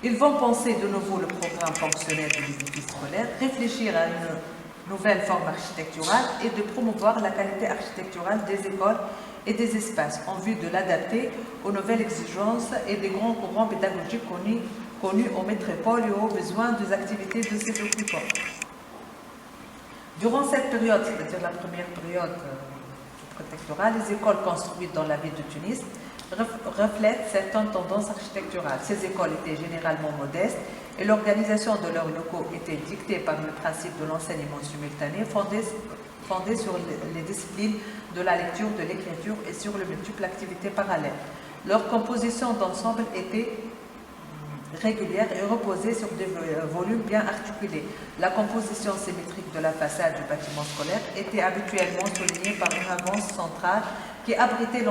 Ils vont penser de nouveau le programme fonctionnel de l'édifice scolaire, réfléchir à une nouvelle forme architecturale et de promouvoir la qualité architecturale des écoles et des espaces en vue de l'adapter aux nouvelles exigences et des grands courants pédagogiques connus aux métropoles et aux besoins des activités de ces occupants. Durant cette période, c'est-à-dire la première période du protectorat, les écoles construites dans la ville de Tunis reflètent certaines tendances architecturales. Ces écoles étaient généralement modestes et l'organisation de leurs locaux était dictée par le principe de l'enseignement simultané fondé sur les disciplines de la lecture, de l'écriture et sur les multiples activités parallèles. Leur composition d'ensemble était régulière et reposait sur des volumes bien articulés. La composition symétrique de la façade du bâtiment scolaire était habituellement soulignée par une avance centrale qui abritait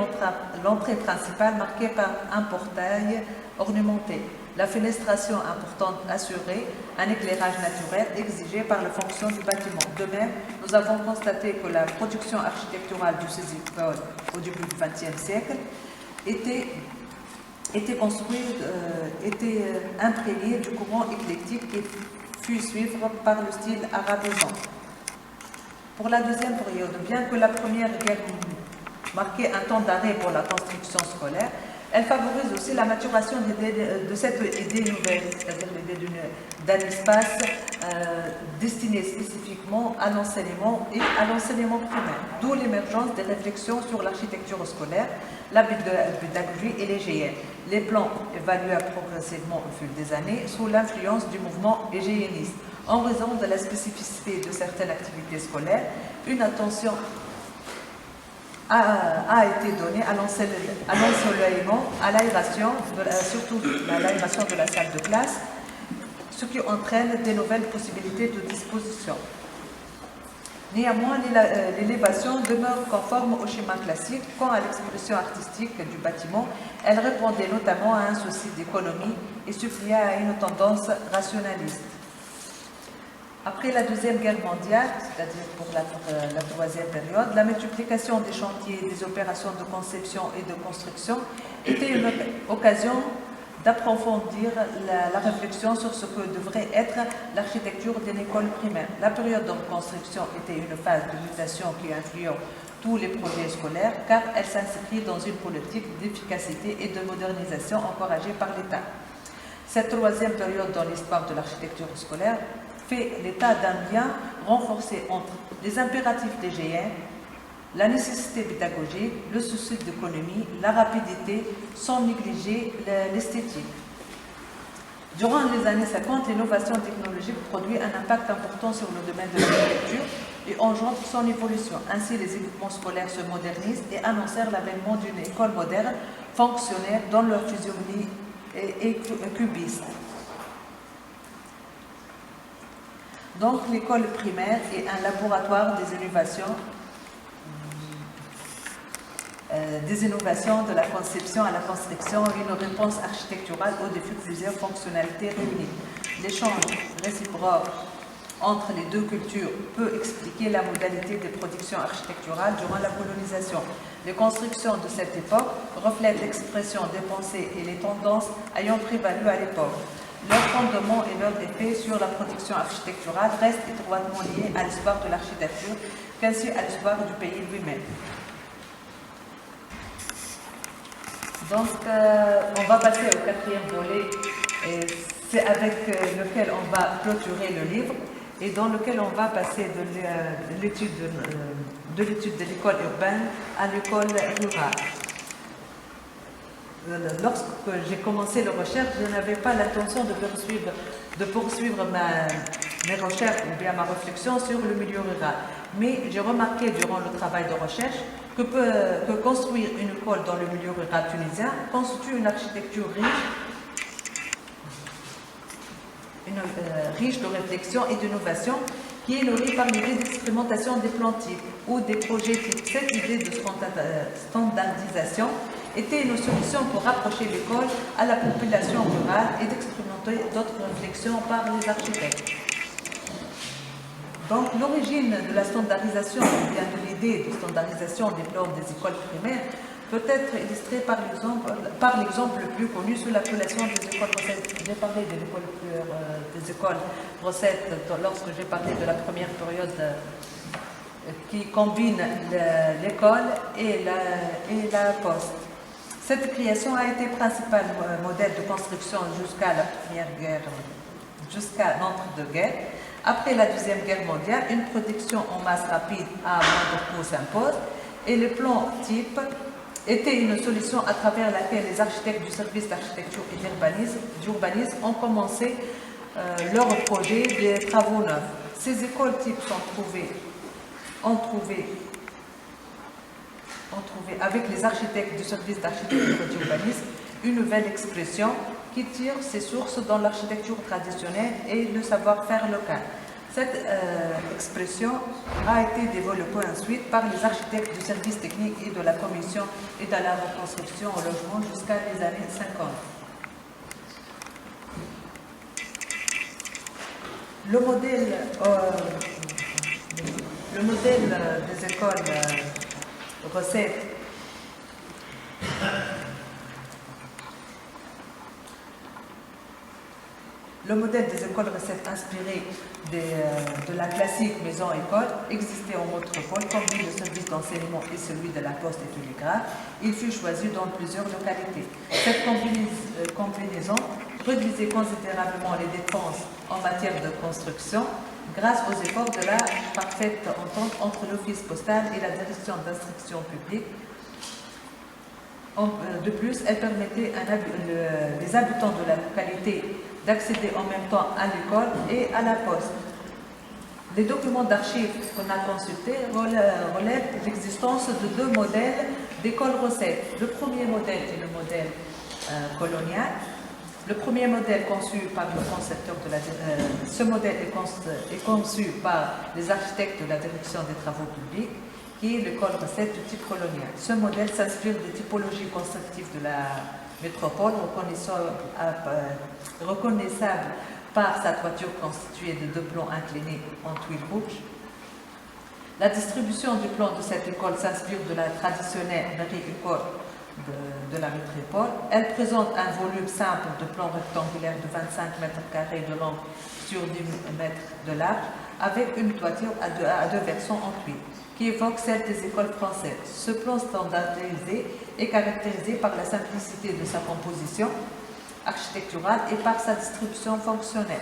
l'entrée principale marquée par un portail ornementé. La fenestration importante assurait un éclairage naturel exigé par la fonction du bâtiment. De même, nous avons constaté que la production architecturale de ces écoles au début du XXe siècle était imprégnée du courant éclectique qui fut suivi par le style arabisant. Pour la deuxième période, bien que la première guerre marquait un temps d'arrêt pour la construction scolaire, elle favorise aussi la maturation de cette idée nouvelle, c'est-à-dire l'idée d'un espace destiné spécifiquement à l'enseignement et à l'enseignement primaire, d'où l'émergence des réflexions sur l'architecture scolaire, la pédagogie et l'hygiène. Les plans évaluèrent progressivement au fil des années sous l'influence du mouvement hygiéniste. En raison de la spécificité de certaines activités scolaires, une attention a été donnée à l'ensoleillement, à l'aération, surtout à l'aération de la salle de classe, ce qui entraîne des nouvelles possibilités de disposition. Néanmoins, l'élévation demeure conforme au schéma classique. Quant à l'expression artistique du bâtiment, elle répondait notamment à un souci d'économie et suppliait à une tendance rationaliste. Après la Deuxième Guerre mondiale, c'est-à-dire pour la troisième période, la multiplication des chantiers, des opérations de conception et de construction était une occasion d'approfondir la réflexion sur ce que devrait être l'architecture d'une école primaire. La période de reconstruction était une phase de mutation qui influence tous les projets scolaires, car elle s'inscrit dans une politique d'efficacité et de modernisation encouragée par l'État. Cette troisième période dans l'histoire de l'architecture scolaire fait l'état d'un lien renforcé entre les impératifs DGN, la nécessité pédagogique, le souci d'économie, la rapidité, sans négliger l'esthétique. Durant les années 50, l'innovation technologique produit un impact important sur le domaine de l'architecture et engendre son évolution. Ainsi, les équipements scolaires se modernisent et annoncèrent l'avènement d'une école moderne, fonctionnelle dans leur physionomie et cubiste. Donc, l'école primaire est un laboratoire des innovations de la conception à la construction, une réponse architecturale aux défis de plusieurs fonctionnalités réunies. L'échange réciproque entre les deux cultures peut expliquer la modalité des productions architecturales durant la colonisation. Les constructions de cette époque reflètent l'expression des pensées et les tendances ayant prévalu à l'époque. Leur fondement et leur effet sur la production architecturale restent étroitement liés à l'histoire de l'architecture, qu'ainsi à l'histoire du pays lui-même. Donc, on va passer au quatrième volet, et c'est avec lequel on va clôturer le livre et dans lequel on va passer de l'étude de l'école urbaine à l'école rurale. Lorsque j'ai commencé la recherche, je n'avais pas l'intention de poursuivre mes recherches ou bien ma réflexion sur le milieu rural. Mais j'ai remarqué durant le travail de recherche que construire une école dans le milieu rural tunisien constitue une architecture riche de réflexion et d'innovation qui est nourrie par l'idée d'expérimentation des plans types ou des projets types. Cette idée de standardisation était une solution pour rapprocher l'école à la population rurale et d'expérimenter d'autres réflexions par les architectes. Donc, l'origine de la standardisation, ou bien de l'idée de standardisation des plans des écoles primaires, peut être illustrée par l'exemple le plus connu sur l'appellation des écoles recettes. J'ai parlé des écoles recettes lorsque j'ai parlé de la première période qui combine l'école et la poste. Cette création a été principal modèle de construction jusqu'à la Première Guerre, jusqu'à l'entre-deux-guerres. Après la Deuxième Guerre mondiale, une production en masse rapide à moindre coût s'impose et le plan type était une solution à travers laquelle les architectes du service d'architecture et d'urbanisme ont commencé leur projet des travaux neufs. Ces écoles types ont trouvé avec les architectes du service d'architecture et d'urbanisme une nouvelle expression qui tire ses sources dans l'architecture traditionnelle et le savoir-faire local. Cette expression a été développée ensuite par les architectes du service technique et de la commission et de la reconstruction au logement jusqu'à les années 50. Le modèle des écoles recettes Le modèle des écoles recettes inspiré de la classique maison-école existait en métropole, combine le service d'enseignement et celui de la poste et télégraphe. Il fut choisi dans plusieurs localités. Cette combinaison réduisait considérablement les dépenses en matière de construction grâce aux efforts de la parfaite entente entre l'office postal et la direction d'instruction publique. De plus, elle permettait les habitants de la localité d'accéder en même temps à l'école et à la poste. Les documents d'archives qu'on a consultés relèvent l'existence de deux modèles d'école recettes. Le premier modèle est le modèle colonial Le premier modèle conçu par le concepteur ce modèle est conçu par les architectes de la direction des travaux publics, qui est l'école recette du type colonial. Ce modèle s'inspire des typologies constructives de la métropole, reconnaissable par sa toiture constituée de 2 plans inclinés en tuiles rouges. La distribution du plan de cette école s'inspire de la traditionnelle école de la métropole. Elle présente un volume simple de plan rectangulaire de 25 mètres carrés de long sur 10 mètres de large, avec une toiture à deux versants en tuiles, qui évoque celle des écoles françaises. Ce plan standardisé est caractérisé par la simplicité de sa composition architecturale et par sa distribution fonctionnelle.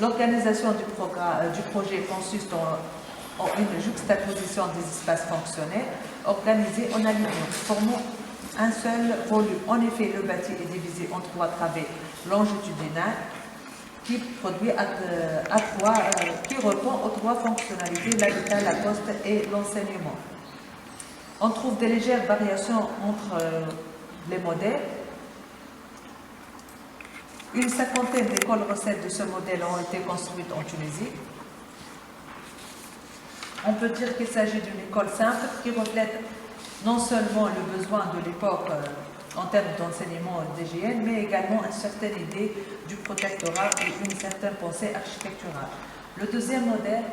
L'organisation du projet consiste en une juxtaposition des espaces fonctionnels organisés en alignement, formant un seul volume. En effet, le bâti est divisé en 3 travées longitudinales qui répond aux 3 fonctionnalités, l'habitat, la poste et l'enseignement. On trouve des légères variations entre les modèles. Une 50aine d'écoles recettes de ce modèle ont été construites en Tunisie. On peut dire qu'il s'agit d'une école simple qui reflète non seulement le besoin de l'époque en termes d'enseignement d'hygiène, mais également une certaine idée du protectorat et une certaine pensée architecturale. Le deuxième modèle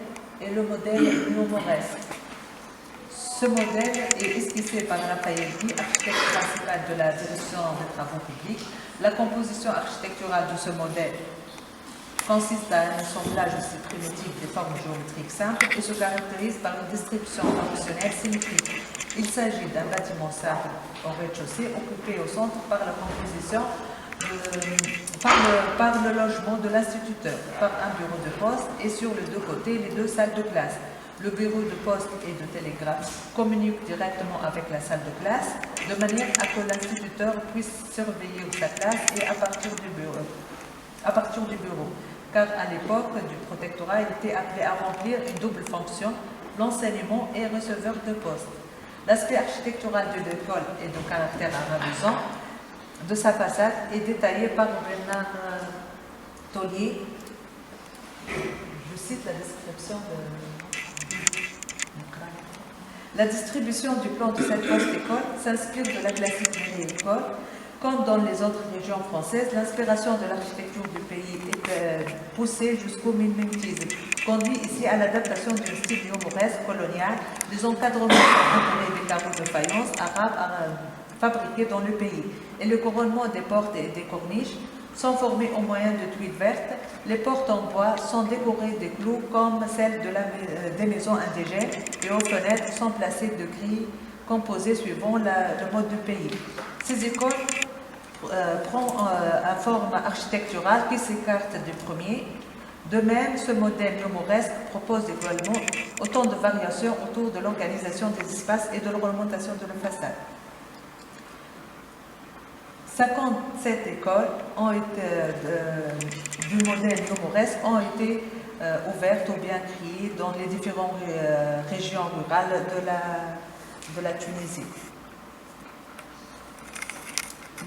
est le modèle néo-mauresque. Ce modèle est esquissé par Raphaël Guy, architecte principal de la direction des travaux publics. La composition architecturale de ce modèle consiste à un assemblage aussi primitif des formes géométriques simples et se caractérise par une distribution fonctionnelle symétrique. Il s'agit d'un bâtiment simple au rez-de-chaussée occupé au centre par la composition par le logement de l'instituteur, par un bureau de poste et sur les 2 côtés les 2 salles de classe. Le bureau de poste et de télégraphe communique directement avec la salle de classe de manière à que l'instituteur puisse surveiller sa classe et à partir du bureau. Car à l'époque du protectorat, il était appelé à remplir une double fonction, l'enseignement et receveur de poste. L'aspect architectural de l'école est de caractère arabisant de sa façade est détaillé par Bernard Tollier. Je cite la description de... La distribution du plan de cette vaste école s'inspire de la classique école. Comme dans les autres régions françaises, l'inspiration de l'architecture du pays est poussée jusqu'au minimalisme, conduit ici à l'adaptation d'un style néo-mauresque colonial. Les encadrements sont entourés des carreaux de faïence arabes fabriqués dans le pays, et le couronnement des portes et des corniches sont formés au moyen de tuiles vertes. Les portes en bois sont décorées de clous comme celles des maisons indigènes, et aux fenêtres sont placées de grilles composées suivant le mode du pays. Ces écoles prend une forme architecturale qui s'écarte du premier. De même, ce modèle néo-mauresque propose également autant de variations autour de l'organisation des espaces et de l'orientation de la façade. 57 écoles du modèle néo-mauresque ont été ouvertes ou bien créées dans les différentes régions rurales de la Tunisie.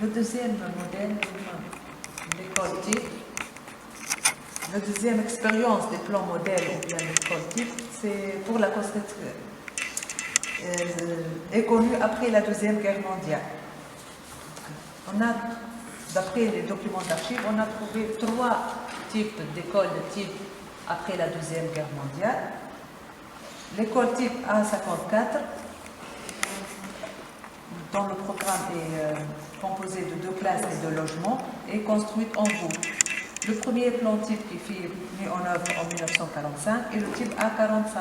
Le deuxième modèle, l'école type, la deuxième expérience des plans modèles ou bien l'école type, c'est pour la construction, est connue après la Deuxième Guerre mondiale. D'après les documents d'archives, on a trouvé 3 types d'écoles type après la Deuxième Guerre mondiale. L'école type A54, dont le programme est composé de 2 classes et 2 logements, est construite en voûte. Le premier plan type qui fut mis en œuvre en 1945 est le type A45.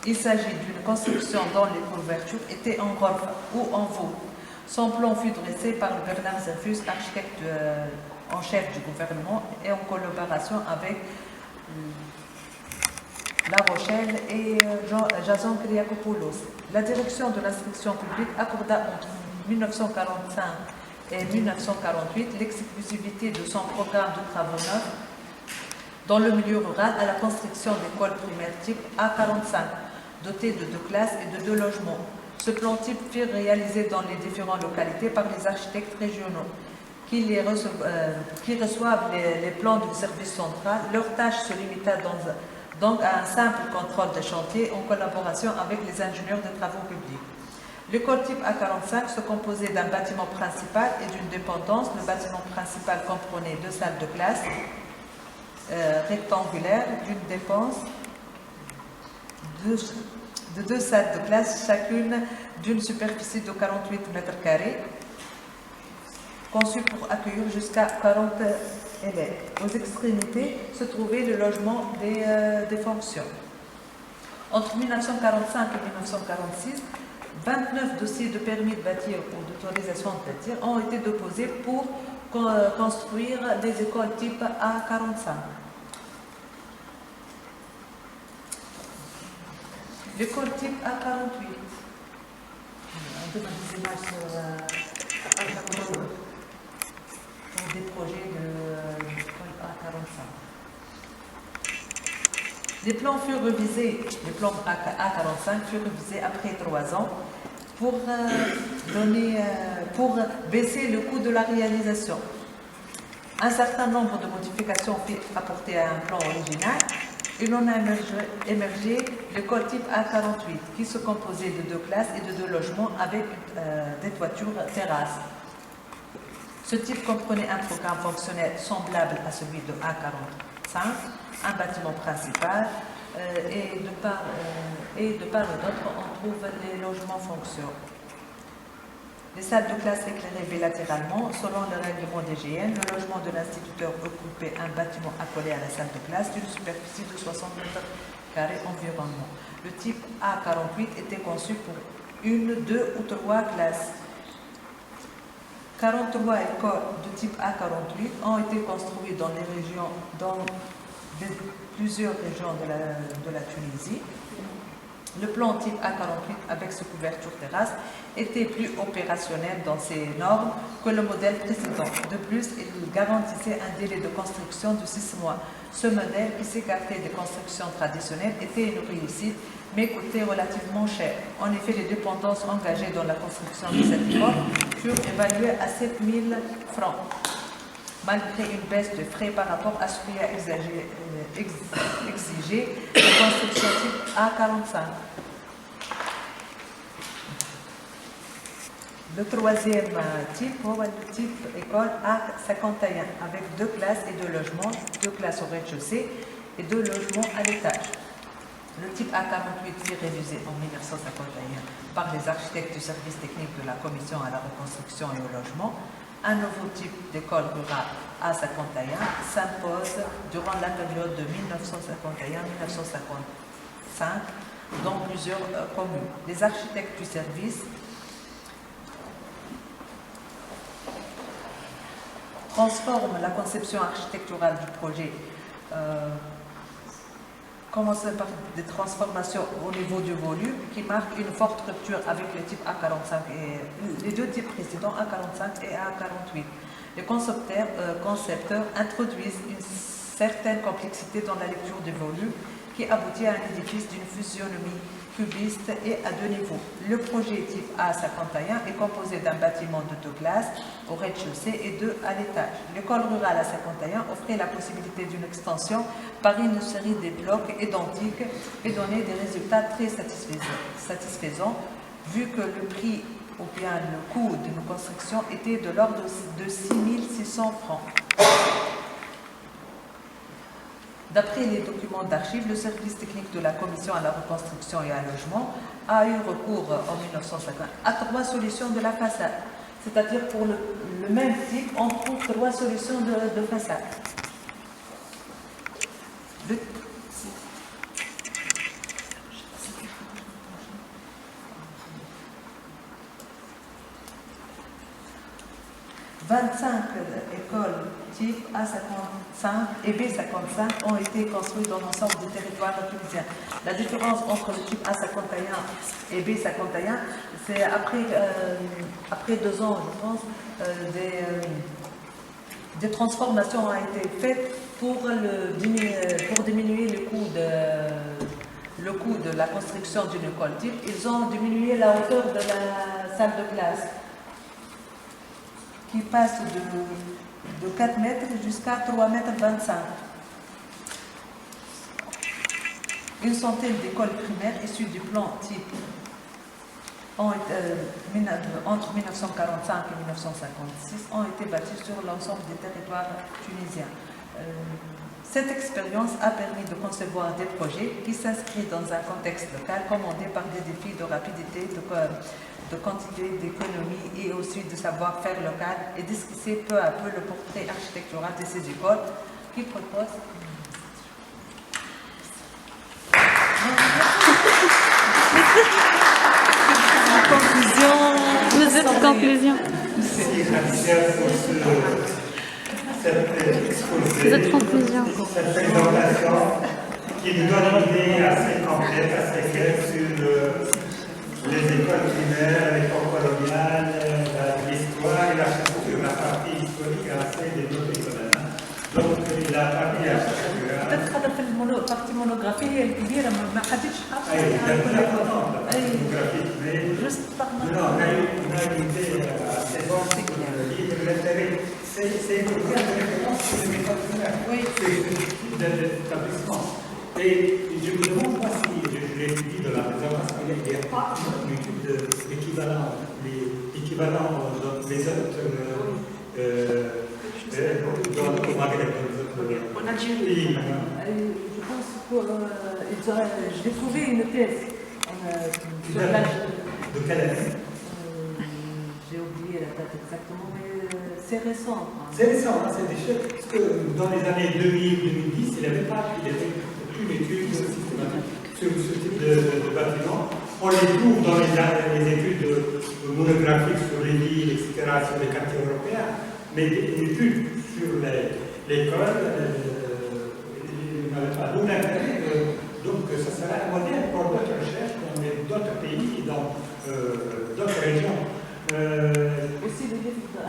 Il s'agit d'une construction dont les couvertures étaient en golfe ou en voûte. Son plan fut dressé par Bernard Zafus, architecte en chef du gouvernement, et en collaboration avec La Rochelle et Jason Kyriakopoulos. La direction de l'instruction publique accorda entre 1945 et 1948 l'exclusivité de son programme de travaux neufs dans le milieu rural à la construction d'écoles primaires type A45, dotées de 2 classes et de 2 logements. Ce plan type fut réalisé dans les différentes localités par les architectes régionaux. qui reçoivent les plans du service central. Leur tâche se limita donc à un simple contrôle de chantier en collaboration avec les ingénieurs des travaux publics. L'école type A45 se composait d'un bâtiment principal et d'une dépendance. Le bâtiment principal comprenait 2 salles de classe rectangulaires d'une dépense de 2 salles de classe, chacune d'une superficie de 48 mètres carrés, conçue pour accueillir jusqu'à 40 élèves. Aux extrémités se trouvait le logement des fonctions. Entre 1945 et 1946, 29 dossiers de permis de bâtir ou d'autorisation de bâtir ont été déposés pour construire des écoles type A45. L'école type A48. On donne des images sur A48 pour des projets de l'école A45. Les plans furent révisés, les plans A45 furent révisés après 3 ans pour baisser le coût de la réalisation. Un certain nombre de modifications furent apportées à un plan original. Il en a émergé l'école type A48 qui se composait de 2 classes et de 2 logements avec des toitures terrasses. Ce type comprenait un programme fonctionnel semblable à celui de A45, un bâtiment principal et de part et d'autre on trouve les logements fonctions. Les salles de classe éclairées bilatéralement selon le règlement des GN. Le logement de l'instituteur occupait un bâtiment accolé à la salle de classe d'une superficie de 60 mètres carrés environ. Le type A48 était conçu pour 1, 2 ou 3 classes. 43 écoles de type A48 ont été construites dans plusieurs régions de la Tunisie. Le plan type A48 avec ses couvertures terrasse était plus opérationnel dans ses normes que le modèle précédent. De plus, il garantissait un délai de construction de 6 mois. Ce modèle, qui s'écartait des constructions traditionnelles, était une réussite, mais coûtait relativement cher. En effet, les dépendances engagées dans la construction de cette école furent évaluées à 7 000 francs. Malgré une baisse de frais par rapport à ce qui a exigé la construction type A45. Le troisième type, le type école A51, avec 2 classes et 2 logements, 2 classes au rez-de-chaussée et 2 logements à l'étage. Le type A48 fut révisé en 1951 par les architectes du service technique de la Commission à la reconstruction et au logement. Un nouveau type d'école rurale A51 s'impose durant la période de 1951-1955 dans plusieurs communes. Les architectes du service transforment la conception architecturale du projet, commencer par des transformations au niveau du volume qui marquent une forte rupture avec le type A45 et les 2 types précédents, A45 et A48. Les concepteurs introduisent une certaine complexité dans la lecture du volume qui aboutit à un édifice d'une physionomie cubiste et à 2 niveaux. Le projet type A51 est composé d'un bâtiment de 2 classes au rez-de-chaussée et 2 à l'étage. L'école rurale A51 offrait la possibilité d'une extension par une série de blocs identiques et donnait des résultats très satisfaisants vu que le prix ou bien le coût d'une construction était de l'ordre de 6 600 francs. D'après les documents d'archives, le service technique de la Commission à la reconstruction et à logement a eu recours en 1950 à 3 solutions de la façade. C'est-à-dire pour le même type, on trouve 3 solutions de façade. Le 25 écoles type A55 et B55 ont été construites dans l'ensemble du territoire tunisien. La différence entre le type A51 et B51, c'est après 2 ans, je pense, des transformations ont été faites pour diminuer le coût de la construction d'une école type. Ils ont diminué la hauteur de la salle de classe. qui passe de 4 mètres jusqu'à 3,25 mètres. Une centaine d'écoles primaires issues du plan type entre 1945 et 1956 ont été bâties sur l'ensemble des territoires tunisiens. Cette expérience a permis de concevoir des projets qui s'inscrivent dans un contexte local commandé par des défis de rapidité, de quantité, d'économie et aussi de savoir-faire local et d'esquisser peu à peu le portrait architectural de ces écoles qui proposent. Conclusion. Cette conclusion. Cette présentation qui nous donne une idée assez complète, assez claire sur les écoles primaires, l'époque coloniale, l'histoire et l'architecture, la partie historique est assez développée quand même. Donc la partie architecturale. Peut-être que la partie monographie est كبيرة ما حدش حاطط juste par non, on a une idée assez bonne sur le livre, l'intérêt. C'est une référence sur les méthodes primaires. Oui. C'est l'établissement. Et je me demande moi si je l'ai dit de la présentation, il n'y a pas une étude équivalente, dans les autres au Maghreb, en Algérie. Je pense que j'ai trouvé une thèse sur l'Algérie. De quelle année? J'ai oublié la date exactement, mais c'est récent. C'est récent, c'est des choses. Parce que dans les années 2000-2010, il n'y avait pas aucune étude systématique sur ce type de bâtiment. On les trouve dans les études monographiques sur les villes, etc., sur les quartiers européens, mais des études sur l'école, il n'y avait pas. D'où l'intérêt, donc ça sera un modèle pour d'autres recherches dans d'autres pays, dans d'autres régions. Aussi le livre de je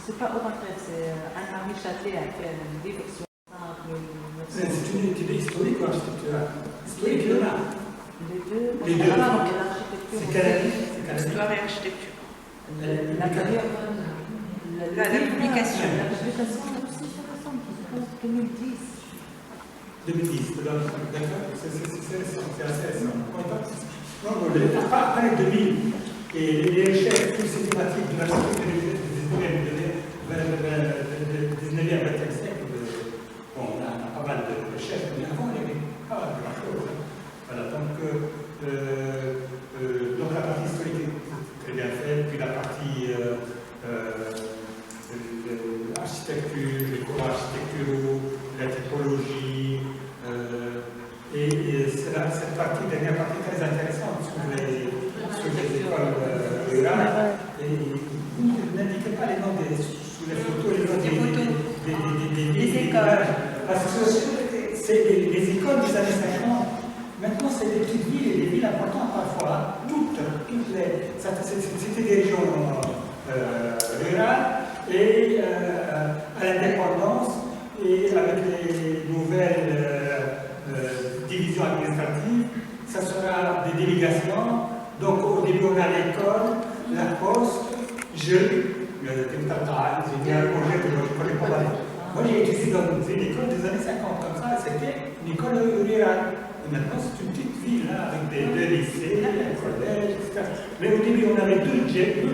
ne sais pas où c'est Anne-Marie Châtelet a fait un livre sur c'est une étude historique ou architecturale? Historique, il y en a. Les deux. C'est quelle Histoire et architecture. La période. La publication. La publication, c'est 2010. 2010, d'accord, c'est récent, c'est assez récent. Non, pas les 2000. Et les recherches plus systématiques de l'architecture du 19e et 20e siècle, on a pas mal de recherches, mais avant, il n'y avait pas grand-chose. Voilà, donc la partie historique est très bien faite, puis la partie architecture, les cours architecturaux, la typologie, et c'est cette dernière partie très intéressante sur les écoles rurales. Et vous n'indiquez pas les noms sous les photos, les noms des écoles. Parce que c'est les écoles des années 50. Maintenant, c'est des petites villes et des villes importantes parfois. Toutes c'était des régions rurales et à l'indépendance et avec les nouvelles divisions administratives, ça sera des délégations. Donc au début, on a l'école, la poste, j'ai un projet que je ne connais pas mal. Moi, j'ai étudié dans une école des années 50, comme ça, c'était une école rurale. Et maintenant, c'est une petite ville là, avec deux lycées, un collège, etc. Mais au début, on avait deux jobs,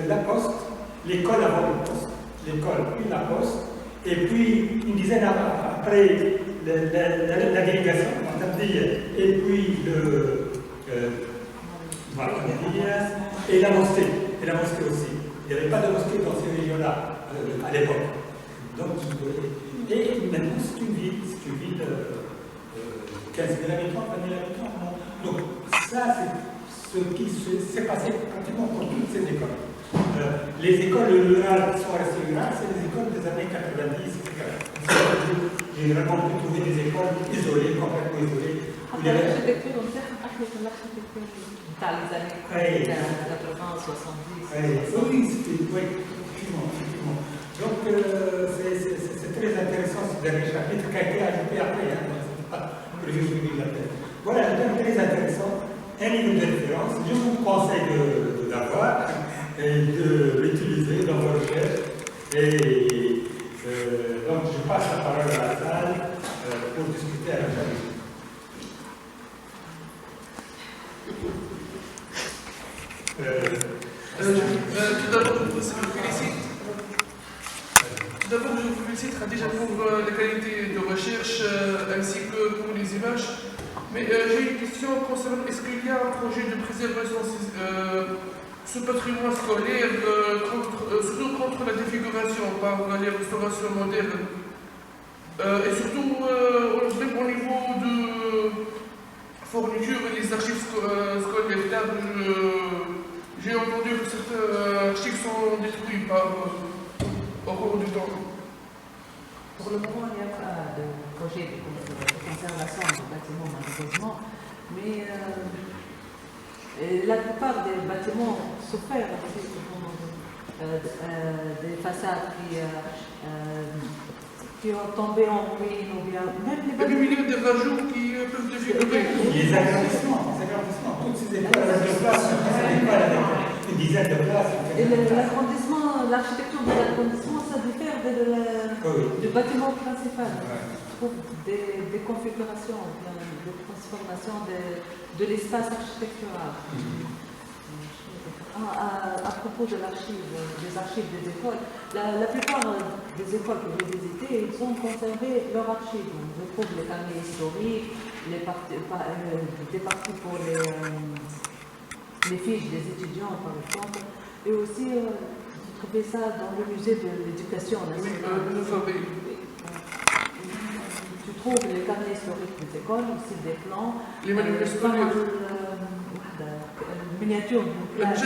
la poste, l'école avant le poste, l'école puis la poste, et puis une dizaine après la délégation, et puis et la mosquée aussi. Il n'y avait pas de mosquée dans ces régions-là à l'époque. Donc, et maintenant, c'est une ville 15 000 habitants, 20 000 habitants. Donc, ça, c'est ce qui s'est passé pratiquement pour toutes ces écoles. Les écoles rurales qui sont restées rurales, c'est les écoles des années 90, etc. Généralement, on peut trouver des écoles isolées, complètement isolées. L'architecture, on sait l'architecture dans les années 80, 70. Oui, effectivement. Donc, c'est très intéressant ce dernier chapitre qui a été ajouté après. Voilà, un thème très intéressant, un livre de référence. Je vous conseille de l'avoir. de l'utiliser dans vos recherches. Et donc, je passe la parole à la salle pour discuter avec vous. Tout d'abord, je vous félicite. Tout d'abord, je vous félicite déjà pour la qualité de recherche ainsi que pour les images. Mais j'ai une question concernant est-ce qu'il y a un projet de préservation ce patrimoine scolaire surtout contre la défiguration par les restaurations modernes et surtout même au niveau de fourniture et des archives scolaires. Là, j'ai entendu que certains archives sont détruits au cours du temps. Pour le moment, il n'y a pas de projet de conservation du bâtiment, malheureusement, mais la plupart des bâtiments souffrent aussi des façades qui ont tombé en ruine, ou bien même les bâtiments. Il y a des rajouts qui peuvent défigurer. Les agrandissements, toutes ces écoles de place, une dizaine de places. Et l'agrandissement, l'architecture de l'agrandissement, ça diffère du bâtiment principal. Pour des configurations, de transformation de l'espace architectural. À propos de l'archive, des archives des écoles, la plupart des écoles que j'ai visitées, ils ont conservé leurs archives. Je trouve les carnets historiques, des parties pour les fiches des étudiants, par exemple, et aussi j'ai trouvé ça dans le musée de l'éducation nationale. Tu trouves les carnets historiques des écoles, aussi des plans, les manuels scolaires. Miniature de classe,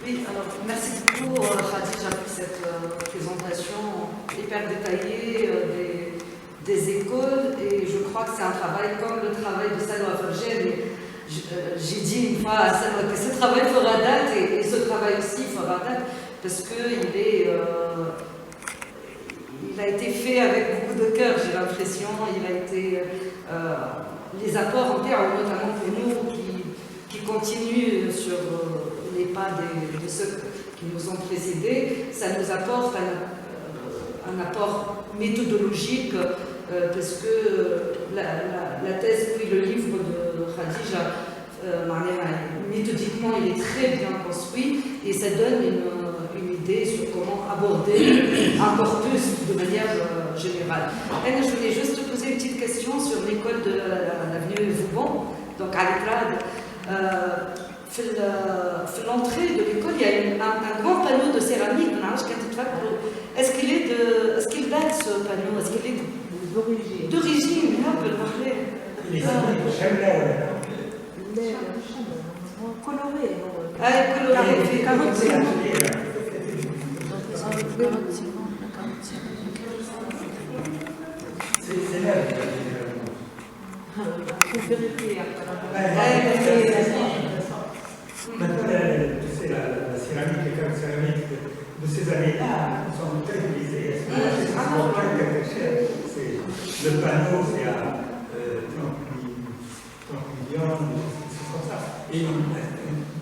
Oui, alors merci beaucoup Khadija pour cette présentation hyper détaillée des écoles, et je crois que c'est un travail comme le travail de Salwa Fargel. J'ai dit une fois à Salwa que ce travail fera date, et ce travail aussi fera date parce qu'il il a été fait avec beaucoup de cœur, j'ai l'impression. Il a été les apports en terre, notamment pour nous qui continuent sur les pas de ceux qui nous ont précédés, ça nous apporte un apport méthodologique parce que la thèse puis le livre de Khadija, méthodiquement, il est très bien construit et ça donne une idée sur comment aborder un corpus de manière générale. Et je voulais juste te poser une petite question sur l'école de l'avenue Vauban, donc à l'éclade. À l'entrée de l'école, il y a un grand panneau de céramique. Est-ce qu'il date ce panneau? Est-ce qu'il est d'origine? Il est coloré. C'est là. Maintenant, tu sais, la céramique, les cartes céramiques de ces années-là sont très utilisées. Le panneau, c'est à 30 millions, des choses comme ça. Et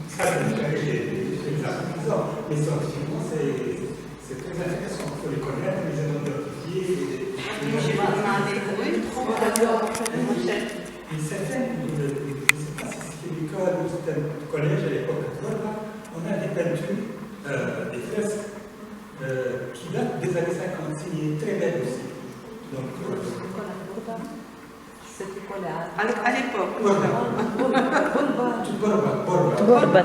ça, c'est les artisans. Mais scientifiquement, c'est très intéressant. Il faut les connaître, les identifier. Et certaines, je ne sais pas si c'était l'école ou c'était un collège à l'époque, on a des peintures, des fresques qui datent des années 50, et très belles aussi. Donc, cette école à l'époque. Borba.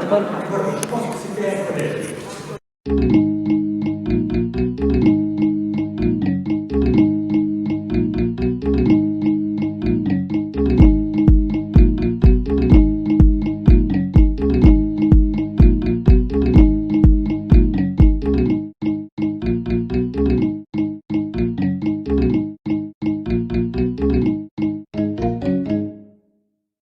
Je pense que c'était un collège.